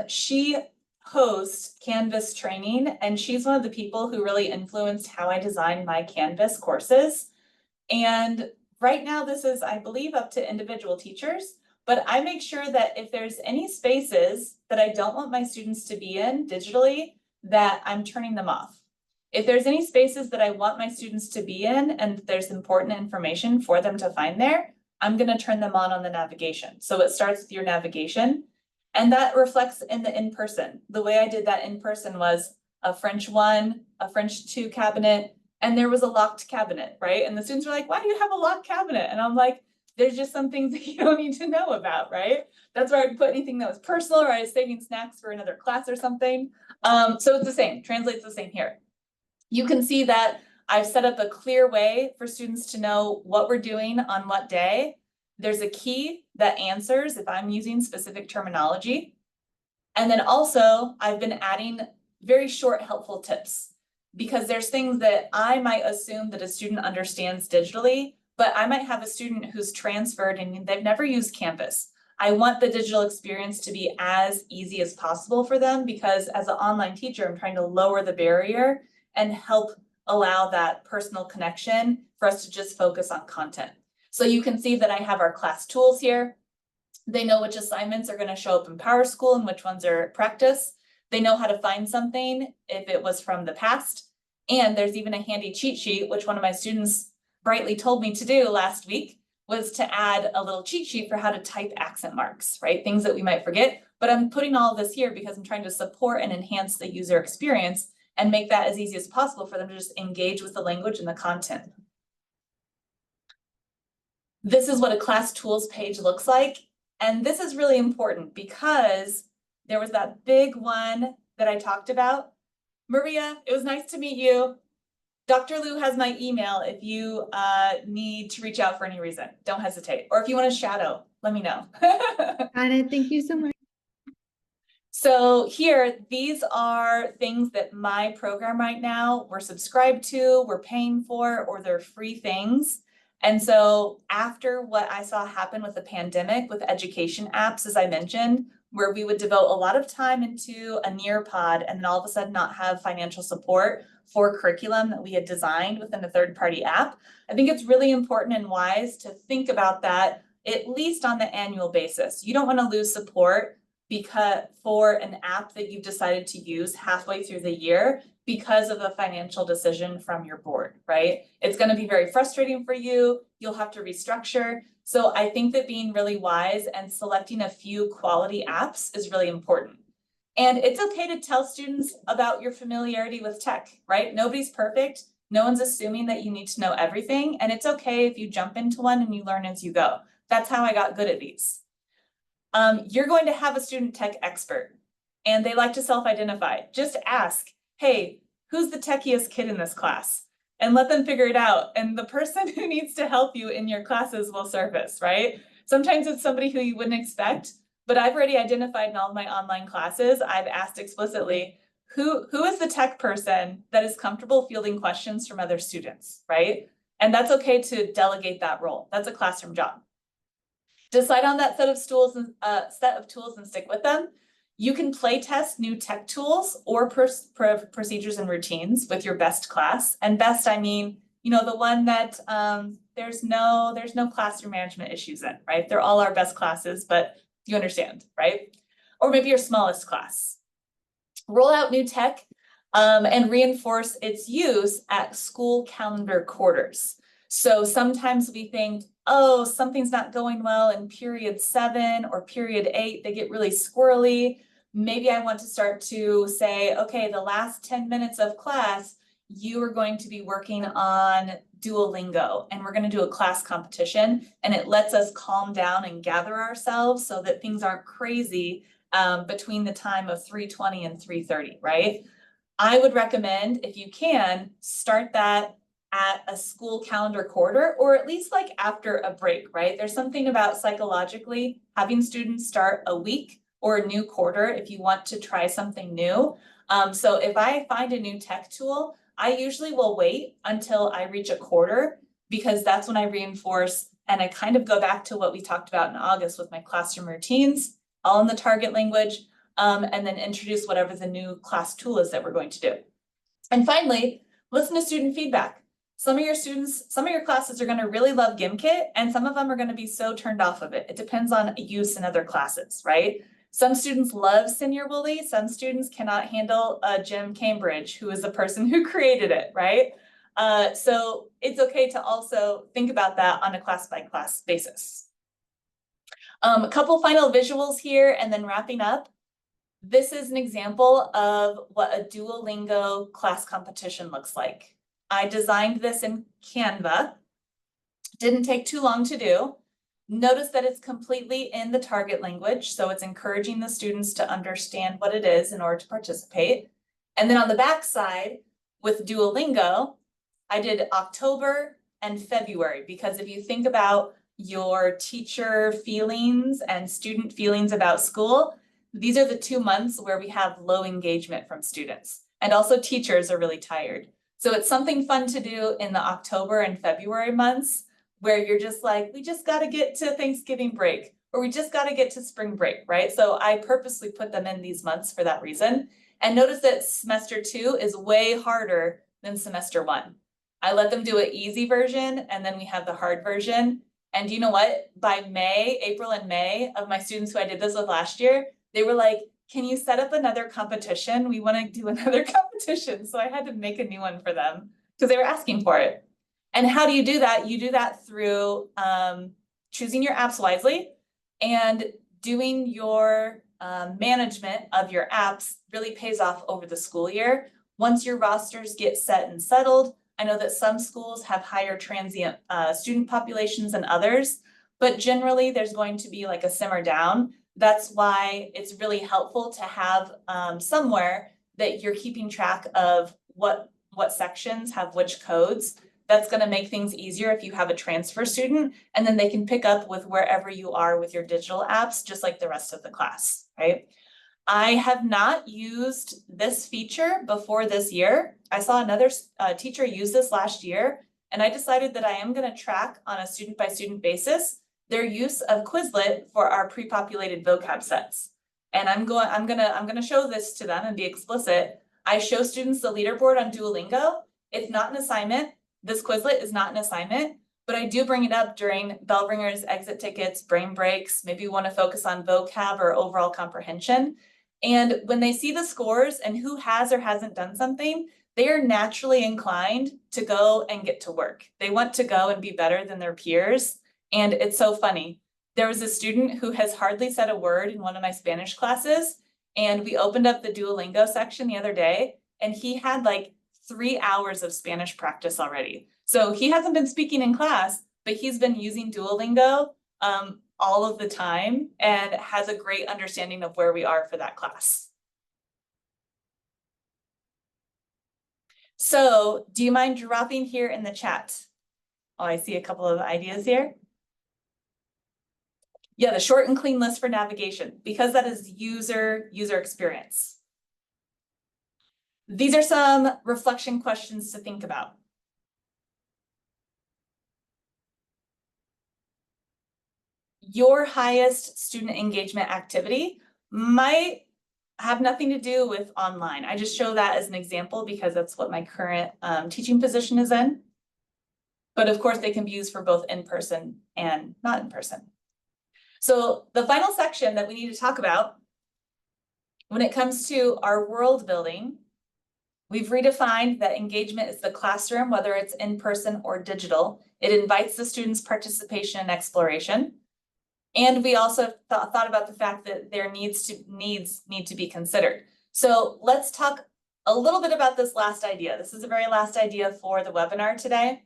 She hosts Canvas training, and she's one of the people who really influenced how I design my Canvas courses. And right now, this is, I believe, up to individual teachers, but I make sure that if there's any spaces that I don't want my students to be in digitally, that I'm turning them off. If there's any spaces that I want my students to be in and there's important information for them to find there, I'm going to turn them on the navigation. So it starts with your navigation, and that reflects in the in-person. The way I did that in person was a French 1, a French 2 cabinet, and there was a locked cabinet, right? And the students were like, why do you have a locked cabinet? And I'm like, there's just some things that you don't need to know about, right? That's where I'd put anything that was personal, or I was saving snacks for another class or something. So it's the same, translates the same here. You can see that I've set up a clear way for students to know what we're doing on what day. There's a key that answers if I'm using specific terminology. And then also I've been adding very short, helpful tips, because there's things that I might assume that a student understands digitally, but I might have a student who's transferred and they've never used Canvas. I want the digital experience to be as easy as possible for them, because as an online teacher, I'm trying to lower the barrier and help allow that personal connection for us to just focus on content. So you can see that I have our class tools here. They know which assignments are going to show up in PowerSchool and which ones are practice. They know how to find something if it was from the past. And there's even a handy cheat sheet, which one of my students brightly told me to do last week, was to add a little cheat sheet for how to type accent marks, right? Things that we might forget. But I'm putting all of this here because I'm trying to support and enhance the user experience and make that as easy as possible for them to just engage with the language and the content. This is what a class tools page looks like. And this is really important because there was that big one that I talked about. Maria, it was nice to meet you. Dr. Liu has my email if you need to reach out for any reason. Don't hesitate. Or if you want to shadow, let me know. Got it. Thank you so much. So here, these are things that my program right now we're subscribed to, we're paying for, or they're free things. And so after what I saw happen with the pandemic with education apps, as I mentioned, where we would devote a lot of time into a Nearpod and then all of a sudden not have financial support for curriculum that we had designed within a third-party app, I think it's really important and wise to think about that at least on the annual basis. You don't want to lose support because for an app that you've decided to use halfway through the year because of a financial decision from your board, right? It's going to be very frustrating for you. You'll have to restructure. So I think that being really wise and selecting a few quality apps is really important. And it's okay to tell students about your familiarity with tech, right? Nobody's perfect. No one's assuming that you need to know everything. And it's okay if you jump into one and you learn as you go. That's how I got good at these. You're going to have a student tech expert and they like to self-identify. Just ask, hey, who's the techiest kid in this class? And let them figure it out. And the person who needs to help you in your classes will surface, right? Sometimes it's somebody who you wouldn't expect, but I've already identified in all of my online classes. I've asked explicitly, who is the tech person that is comfortable fielding questions from other students, right? And that's okay to delegate that role. That's a classroom job. Decide on that set of tools and stick with them. You can play test new tech tools or procedures and routines with your best class. And best, I mean, you know, the one that there's no classroom management issues in, right? They're all our best classes, but you understand, right? Or maybe your smallest class. Roll out new tech and reinforce its use at school calendar quarters. So sometimes we think, oh, something's not going well in period 7 or period 8, they get really squirrely. Maybe I want to start to say, okay, the last 10 minutes of class, you are going to be working on Duolingo and we're going to do a class competition, and it lets us calm down and gather ourselves so that things aren't crazy between the time of 3:20 and 3:30, right? I would recommend, if you can, start that at a school calendar quarter, or at least like after a break, right? There's something about psychologically having students start a week or a new quarter if you want to try something new. So if I find a new tech tool, I usually will wait until I reach a quarter, because that's when I reinforce and I kind of go back to what we talked about in August with my classroom routines, all in the target language, and then introduce whatever the new class tool is that we're going to do. And finally, listen to student feedback. Some of your classes are going to really love GimKit, and some of them are going to be so turned off of it. It depends on use in other classes, right? Some students love Senior Wooly. Some students cannot handle Jim Cambridge, who is the person who created it, right? So it's okay to also think about that on a class-by-class basis. A couple final visuals here and then wrapping up. This is an example of what a Duolingo class competition looks like. I designed this in Canva. Didn't take too long to do. Notice that it's completely in the target language, so it's encouraging the students to understand what it is in order to participate. And then on the back side, with Duolingo, I did October and February, because if you think about your teacher feelings and student feelings about school, these are the 2 months where we have low engagement from students. And also teachers are really tired. So it's something fun to do in the October and February months where you're just like, we just got to get to Thanksgiving break, or we just got to get to spring break, right? So I purposely put them in these months for that reason. And notice that semester 2 is way harder than semester 1. I let them do an easy version, and then we have the hard version. And you know what? By May, April and May of my students who I did this with last year, they were like, can you set up another competition? We want to do another competition. So I had to make a new one for them because they were asking for it. And how do you do that? You do that through choosing your apps wisely and doing your management of your apps really pays off over the school year. Once your rosters get set and settled, I know that some schools have higher transient student populations than others, but generally there's going to be like a simmer down. That's why it's really helpful to have somewhere that you're keeping track of what sections have which codes. That's going to make things easier if you have a transfer student, and then they can pick up with wherever you are with your digital apps, just like the rest of the class, right? I have not used this feature before this year. I saw another teacher use this last year, and I decided that I am going to track on a student by student basis their use of Quizlet for our pre-populated vocab sets. And I'm gonna show this to them and be explicit. I show students the leaderboard on Duolingo. It's not an assignment. This Quizlet is not an assignment, but I do bring it up during bell ringers, exit tickets, brain breaks. Maybe you want to focus on vocab or overall comprehension. And when they see the scores and who has or hasn't done something, they are naturally inclined to go and get to work. They want to go and be better than their peers. And it's so funny. There was a student who has hardly said a word in one of my Spanish classes. And we opened up the Duolingo section the other day, and he had like 3 hours of Spanish practice already. So he hasn't been speaking in class, but he's been using Duolingo all of the time and has a great understanding of where we are for that class. So do you mind dropping here in the chat? Oh, I see a couple of ideas here. Yeah, the short and clean list for navigation, because that is user experience. These are some reflection questions to think about. Your highest student engagement activity might have nothing to do with online. I just show that as an example because that's what my current teaching position is in. But of course, they can be used for both in person and not in person. So the final section that we need to talk about when it comes to our world building, we've redefined that engagement is the classroom, whether it's in person or digital. It invites the students' participation and exploration. And we also thought about the fact that their needs need to be considered. So let's talk a little bit about this last idea. This is the very last idea for the webinar today.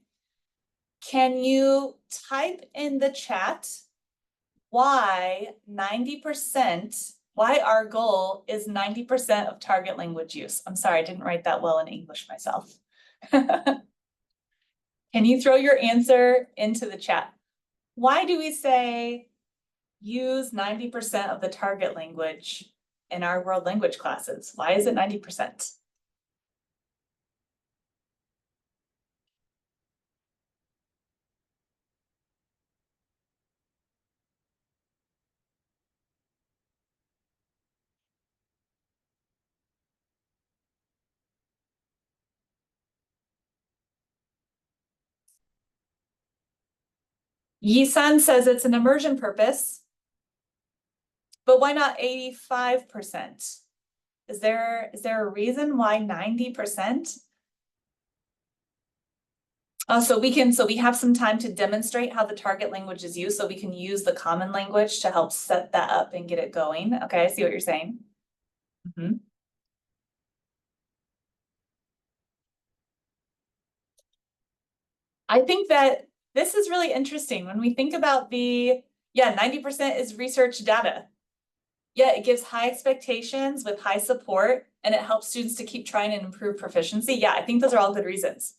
Can you type in the chat why 90%, why our goal is 90% of target language use? I'm sorry, I didn't write that well in English myself. Can you throw your answer into the chat? Why do we say use 90% of the target language in our world language classes? Why is it 90%? Yisan says it's an immersion purpose, but why not 85%? Is there a reason why 90%? So we have some time to demonstrate how the target language is used, so we can use the common language to help set that up and get it going. Okay, I see what you're saying. I think that this is really interesting when we think about 90% is research data. Yeah, it gives high expectations with high support, and it helps students to keep trying and improve proficiency. Yeah, I think those are all good reasons.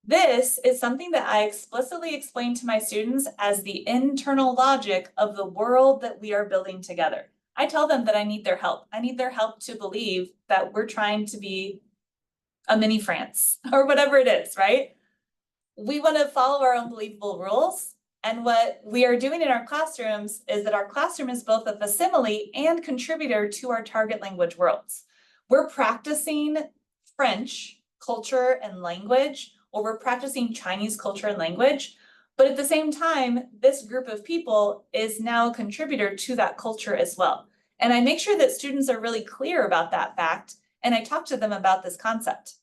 This is something that I explicitly explain to my students as the internal logic of the world that we are building together. I tell them that I need their help. I need their help to believe that we're trying to be a mini France or whatever it is, right? We want to follow our own believable rules. And what we are doing in our classrooms is that our classroom is both a facsimile and contributor to our target language worlds. We're practicing French culture and language, or we're practicing Chinese culture and language. But at the same time, this group of people is now a contributor to that culture as well. And I make sure that students are really clear about that fact, and I talk to them about this concept.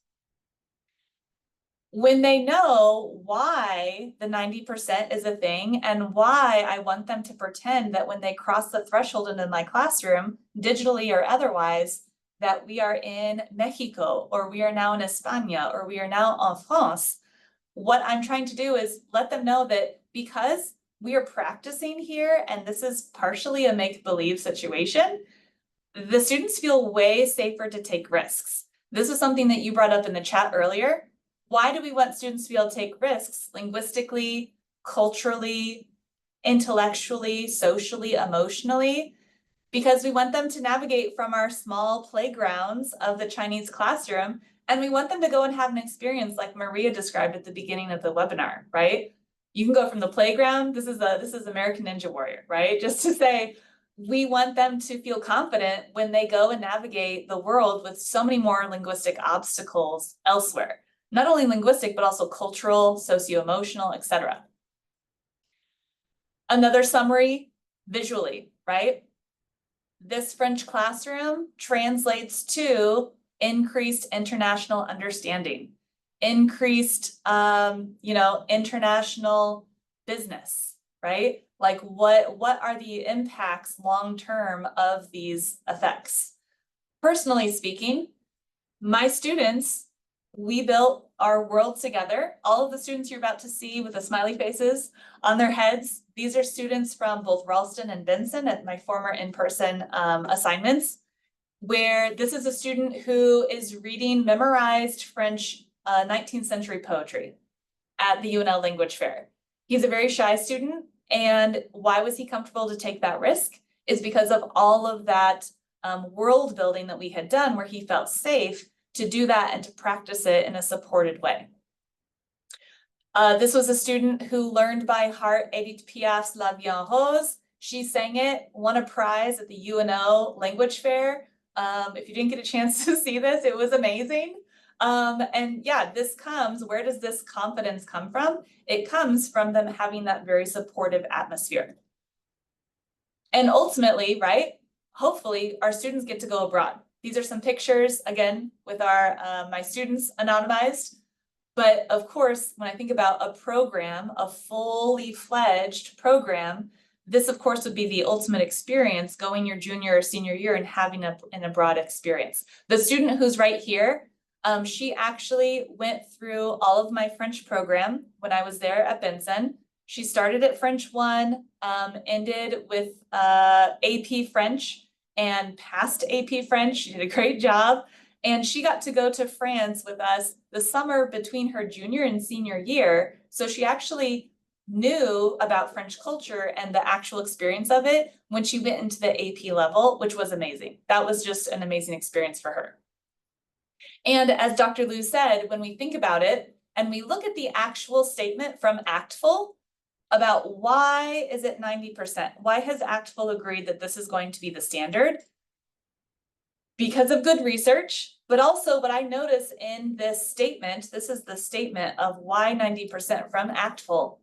When they know why the 90% is a thing and why I want them to pretend that when they cross the threshold into my classroom, digitally or otherwise, that we are in Mexico, or we are now in España, or we are now en France, what I'm trying to do is let them know that because we are practicing here, and this is partially a make-believe situation, the students feel way safer to take risks. This is something that you brought up in the chat earlier. Why do we want students to be able to take risks linguistically, culturally, intellectually, socially, emotionally? Because we want them to navigate from our small playgrounds of the Chinese classroom, and we want them to go and have an experience like Maria described at the beginning of the webinar, right? You can go from the playground, this is American Ninja Warrior, right? Just to say, we want them to feel confident when they go and navigate the world with so many more linguistic obstacles elsewhere. Not only linguistic, but also cultural, socio-emotional, etc. Another summary, visually, right? This French classroom translates to increased international understanding, increased, international business, right? Like what are the impacts long-term of these effects? Personally speaking, my students, we built our world together. All of the students you're about to see with the smiley faces on their heads, these are students from both Ralston and Benson at my former in-person assignments, where this is a student who is reading memorized French 19th century poetry at the UNL Language Fair. He's a very shy student, and why was he comfortable to take that risk? Is because of all of that world building that we had done where he felt safe to do that and to practice it in a supported way. This was a student who learned by heart Edith Piaf's La Vie en Rose. She sang it, won a prize at the UNO Language Fair. If you didn't get a chance to see this, it was amazing. And yeah, where does this confidence come from? It comes from them having that very supportive atmosphere. And ultimately, right, hopefully our students get to go abroad. These are some pictures, again, with my students anonymized. But of course, when I think about a program, a fully fledged program, this of course would be the ultimate experience, going your junior or senior year and having an abroad experience. The student who's right here, she actually went through all of my French program when I was there at Benson. She started at French 1, ended with AP French, and passed AP French. She did a great job. And she got to go to France with us the summer between her junior and senior year. So she actually knew about French culture and the actual experience of it when she went into the AP level, which was amazing. That was just an amazing experience for her. And as Dr. Liu said, when we think about it and we look at the actual statement from ACTFL about why is it 90%? Why has ACTFL agreed that this is going to be the standard? Because of good research, but also what I notice in this statement, this is the statement of why 90% from ACTFL.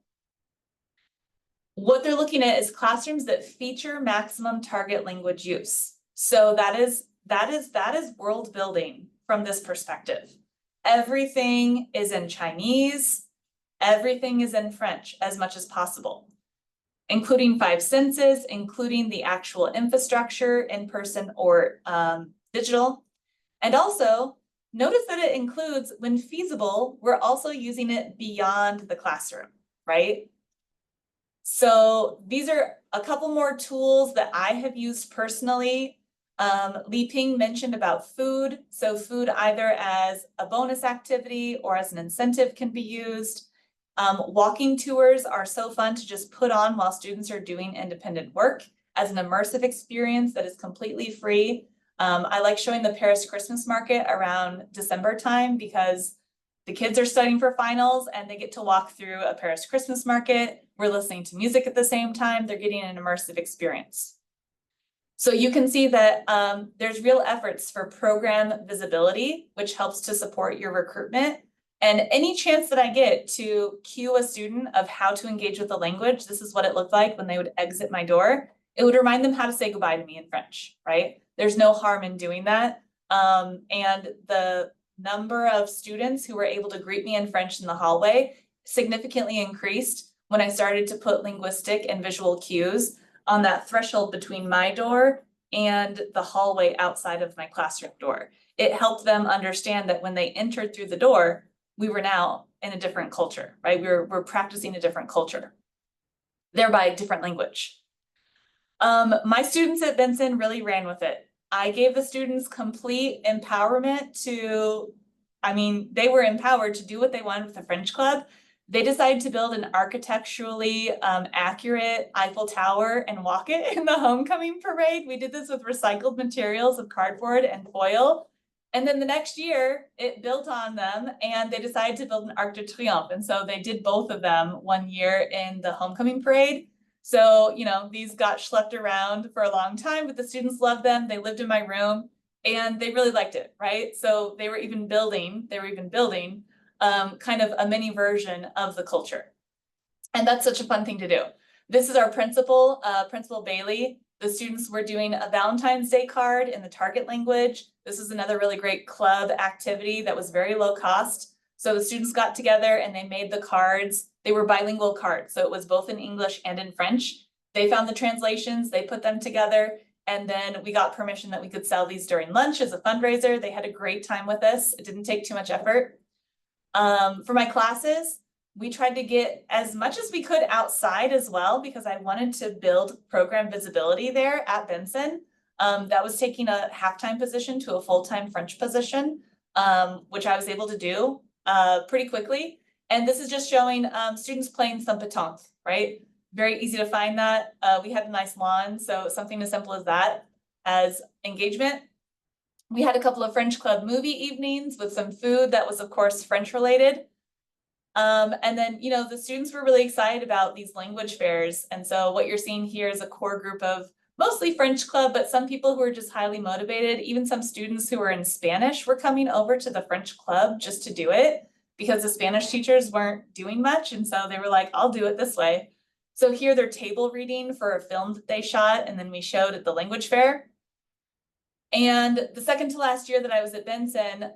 What they're looking at is classrooms that feature maximum target language use. So that is world building from this perspective. Everything is in Chinese, everything is in French as much as possible, including 5 senses, including the actual infrastructure, in person or digital. And also notice that it includes, when feasible, we're also using it beyond the classroom, right? So these are a couple more tools that I have used personally Li Ping mentioned about food. So food either as a bonus activity or as an incentive can be used. Walking tours are so fun to just put on while students are doing independent work as an immersive experience that is completely free. I like showing the Paris Christmas market around December time because the kids are studying for finals and they get to walk through a Paris Christmas market. We're listening to music at the same time. They're getting an immersive experience. So you can see that there's real efforts for program visibility, which helps to support your recruitment. And any chance that I get to cue a student of how to engage with the language, this is what it looked like when they would exit my door. It would remind them how to say goodbye to me in French, right? There's no harm in doing that. And the number of students who were able to greet me in French in the hallway significantly increased when I started to put linguistic and visual cues on that threshold between my door and the hallway outside of my classroom door. It helped them understand that when they entered through the door, we were now in a different culture, right? We're practicing a different culture, thereby a different language. My students at Benson really ran with it. I gave the students complete empowerment to, they were empowered to do what they wanted with the French Club. They decided to build an architecturally accurate Eiffel Tower and walk it in the homecoming parade. We did this with recycled materials of cardboard and foil. And then the next year, it built on them and they decided to build an Arc de Triomphe. And so they did both of them one year in the homecoming parade. So, these got schlepped around for a long time, but the students loved them. They lived in my room and they really liked it, right? So they were even building kind of a mini version of the culture. And that's such a fun thing to do. This is our principal, Principal Bailey. The students were doing a Valentine's Day card in the target language. This is another really great club activity that was very low cost. So the students got together and they made the cards. They were bilingual cards, so it was both in English and in French. They found the translations, they put them together, and then we got permission that we could sell these during lunch as a fundraiser. They had a great time with us. It didn't take too much effort. For my classes, we tried to get as much as we could outside as well because I wanted to build program visibility there at Benson. That was taking a half-time position to a full-time French position, which I was able to do pretty quickly. And this is just showing students playing some pétanque, right? Very easy to find that. We had a nice lawn, so something as simple as that as engagement. We had a couple of French Club movie evenings with some food that was, of course, French related. And then, the students were really excited about these language fairs. And so what you're seeing here is a core group of mostly French Club, but some people who are just highly motivated. Even some students who were in Spanish were coming over to the French Club just to do it because the Spanish teachers weren't doing much. And so they were like, I'll do it this way. So here they're table reading for a film that they shot and then we showed at the language fair. And the second to last year that I was at Benson,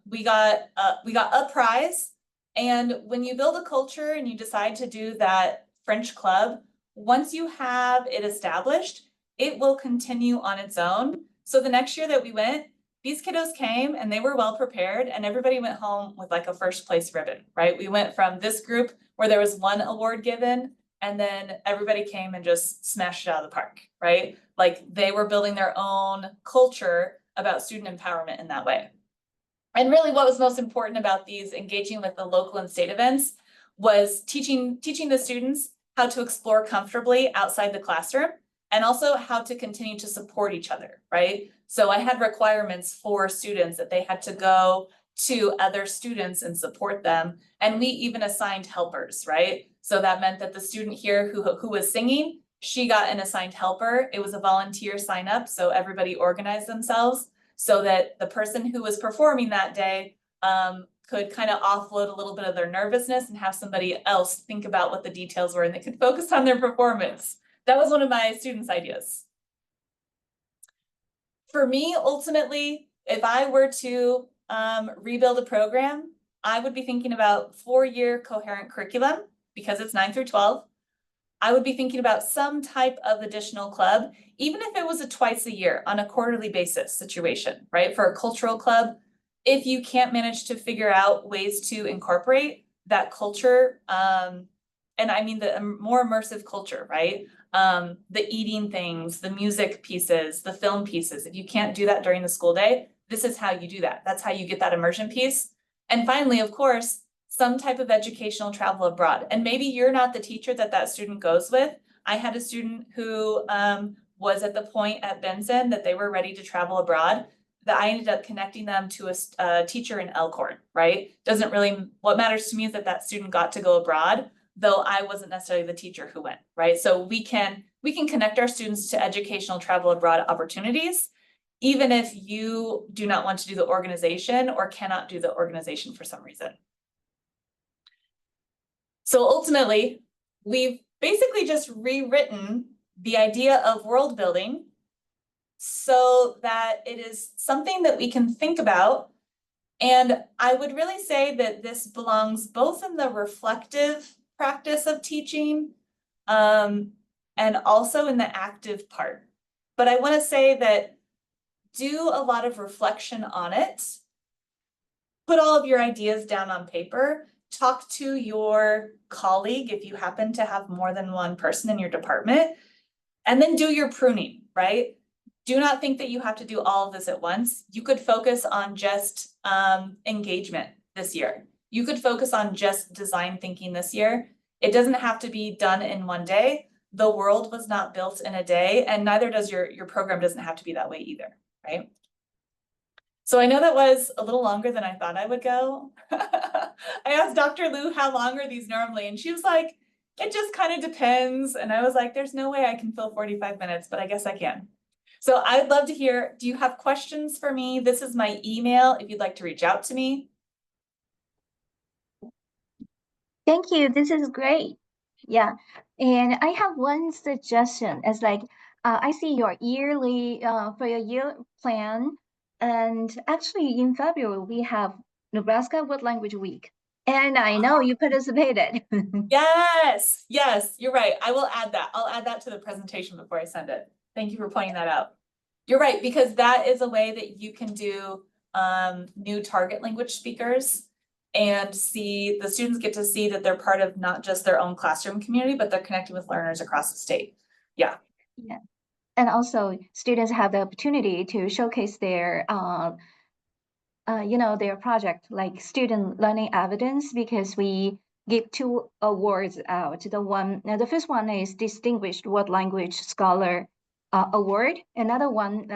we got a prize. And when you build a culture and you decide to do that French Club, once you have it established, it will continue on its own. So the next year that we went, these kiddos came and they were well prepared and everybody went home with like a first place ribbon, right? We went from this group where there was one award given and then everybody came and just smashed it out of the park, right? Like they were building their own culture about student empowerment in that way. And really what was most important about these engaging with the local and state events was teaching the students how to explore comfortably outside the classroom and also how to continue to support each other, right? So I had requirements for students that they had to go to other students and support them. And we even assigned helpers, right? So that meant that the student here who was singing, she got an assigned helper. It was a volunteer sign up. So everybody organized themselves so that the person who was performing that day could kind of offload a little bit of their nervousness and have somebody else think about what the details were and they could focus on their performance. That was one of my students' ideas. For me, ultimately, if I were to rebuild a program, I would be thinking about 4-year coherent curriculum because it's 9 through 12. I would be thinking about some type of additional club, even if it was a twice a year on a quarterly basis situation, right? For a cultural club, if you can't manage to figure out ways to incorporate that culture and I mean the more immersive culture, right? The eating things, the music pieces, the film pieces. If you can't do that during the school day, this is how you do that. That's how you get that immersion piece. And finally, of course, some type of educational travel abroad. And maybe you're not the teacher that that student goes with. I had a student who was at the point at Benson that they were ready to travel abroad, that I ended up connecting them to a teacher in Elkhorn, right? Doesn't really, what matters to me is that that student got to go abroad, though I wasn't necessarily the teacher who went, right? So we can connect our students to educational travel abroad opportunities, even if you do not want to do the organization or cannot do the organization for some reason. So ultimately, we've basically just rewritten the idea of world building so that it is something that we can think about. And I would really say that this belongs both in the reflective practice of teaching and also in the active part. But I want to say that do a lot of reflection on it. Put all of your ideas down on paper. Talk to your colleague if you happen to have more than one person in your department, and then do your pruning, right? Do not think that you have to do all of this at once. You could focus on just engagement this year. You could focus on just design thinking this year. It doesn't have to be done in one day. The world was not built in a day, and neither does your program doesn't have to be that way either, right? So I know that was a little longer than I thought I would go. I asked Dr. Liu how long are these normally, and she was like, it just kind of depends. And I was like, there's no way I can fill 45 minutes, but I guess I can. So I'd love to hear, do you have questions for me? This is my email if you'd like to reach out to me. Thank you. This is great. Yeah. And I have one suggestion. It's like, I see your yearly, for your year plan. And actually in February, we have Nebraska World Language Week. And I know you participated. Yes, yes, you're right. I will add that. I'll add that to the presentation before I send it. Thank you for pointing that out. You're right, because that is a way that you can do new target language speakers and see the students get to see that they're part of not just their own classroom community, but they're connecting with learners across the state. Yeah. Yeah. And also students have the opportunity to showcase their, their project, like student learning evidence, because we give 2 awards out. The first one is Distinguished World Language Scholar Award. Another one,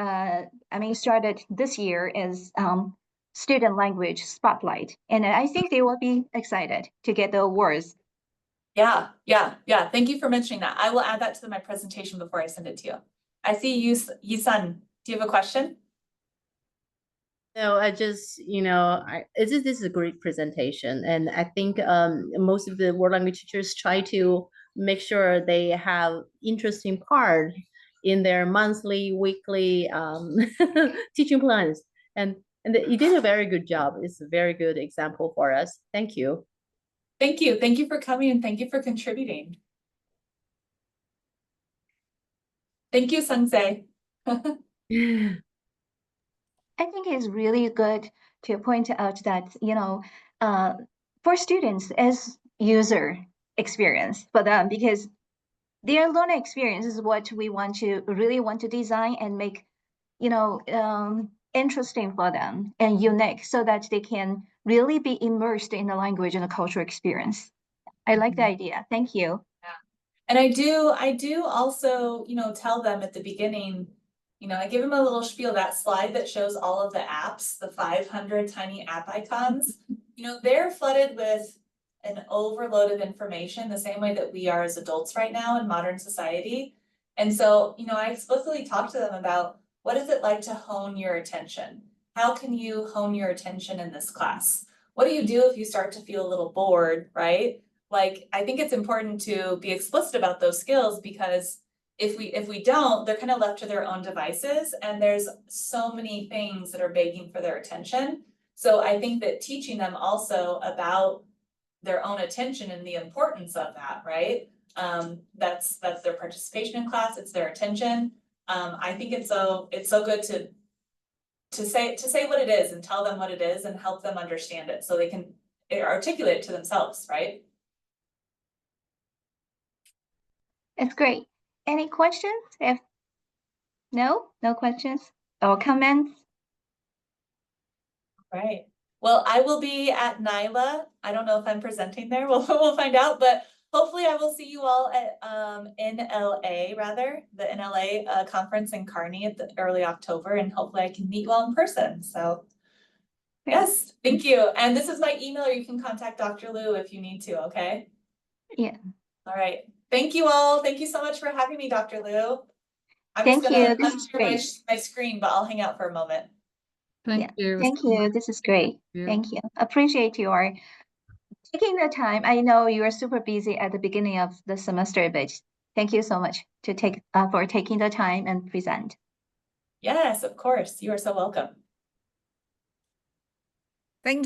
started this year is Student Language Spotlight. And I think they will be excited to get the awards. Yeah. Thank you for mentioning that. I will add that to my presentation before I send it to you. I see you, Yisun. Do you have a question? No, I just, this is a great presentation. And I think most of the world language teachers try to make sure they have interesting part in their monthly, weekly teaching plans. And you did a very good job. It's a very good example for us. Thank you. Thank you. Thank you for coming and thank you for contributing. Thank you, Sensei. I think it's really good to point out that, for students as user experience for them, because their learning experience is what we really want to design and make, interesting for them and unique so that they can really be immersed in the language and the cultural experience. I like the idea. Thank you. And I do also, tell them at the beginning, I give them a little spiel, that slide that shows all of the apps, the 500 tiny app icons, they're flooded with an overload of information the same way that we are as adults right now in modern society. And so, I explicitly talk to them about what is it like to hone your attention? How can you hone your attention in this class? What do you do if you start to feel a little bored, right? Like, I think it's important to be explicit about those skills, because if we don't, they're kind of left to their own devices, and there's so many things that are begging for their attention. So I think that teaching them also about their own attention and the importance of that, right? That's their participation in class, it's their attention. I think it's so good to say what it is and tell them what it is and help them understand it so they can articulate it to themselves, right? It's great. Any questions? No questions or comments? Right. Well, I will be at NYLA. I don't know if I'm presenting there. We'll find out, but hopefully I will see you all at NLA rather, the NLA conference in Kearney at the early October, and hopefully I can meet you all in person. So Great. yes, thank you. And this is my email, or you can contact Dr. Liu if you need to, okay? Yeah. All right. Thank you all. Thank you so much for having me, Dr. Liu. I'm Thank just gonna you. This is unshare my, great. my screen, but I'll hang out for a moment. Thank you. Thank so much. you. This is great. Yeah. Thank you. Appreciate your taking the time. I know you are super busy at the beginning of the semester, but thank you so much for taking the time and present. Yes, of course. You are so welcome.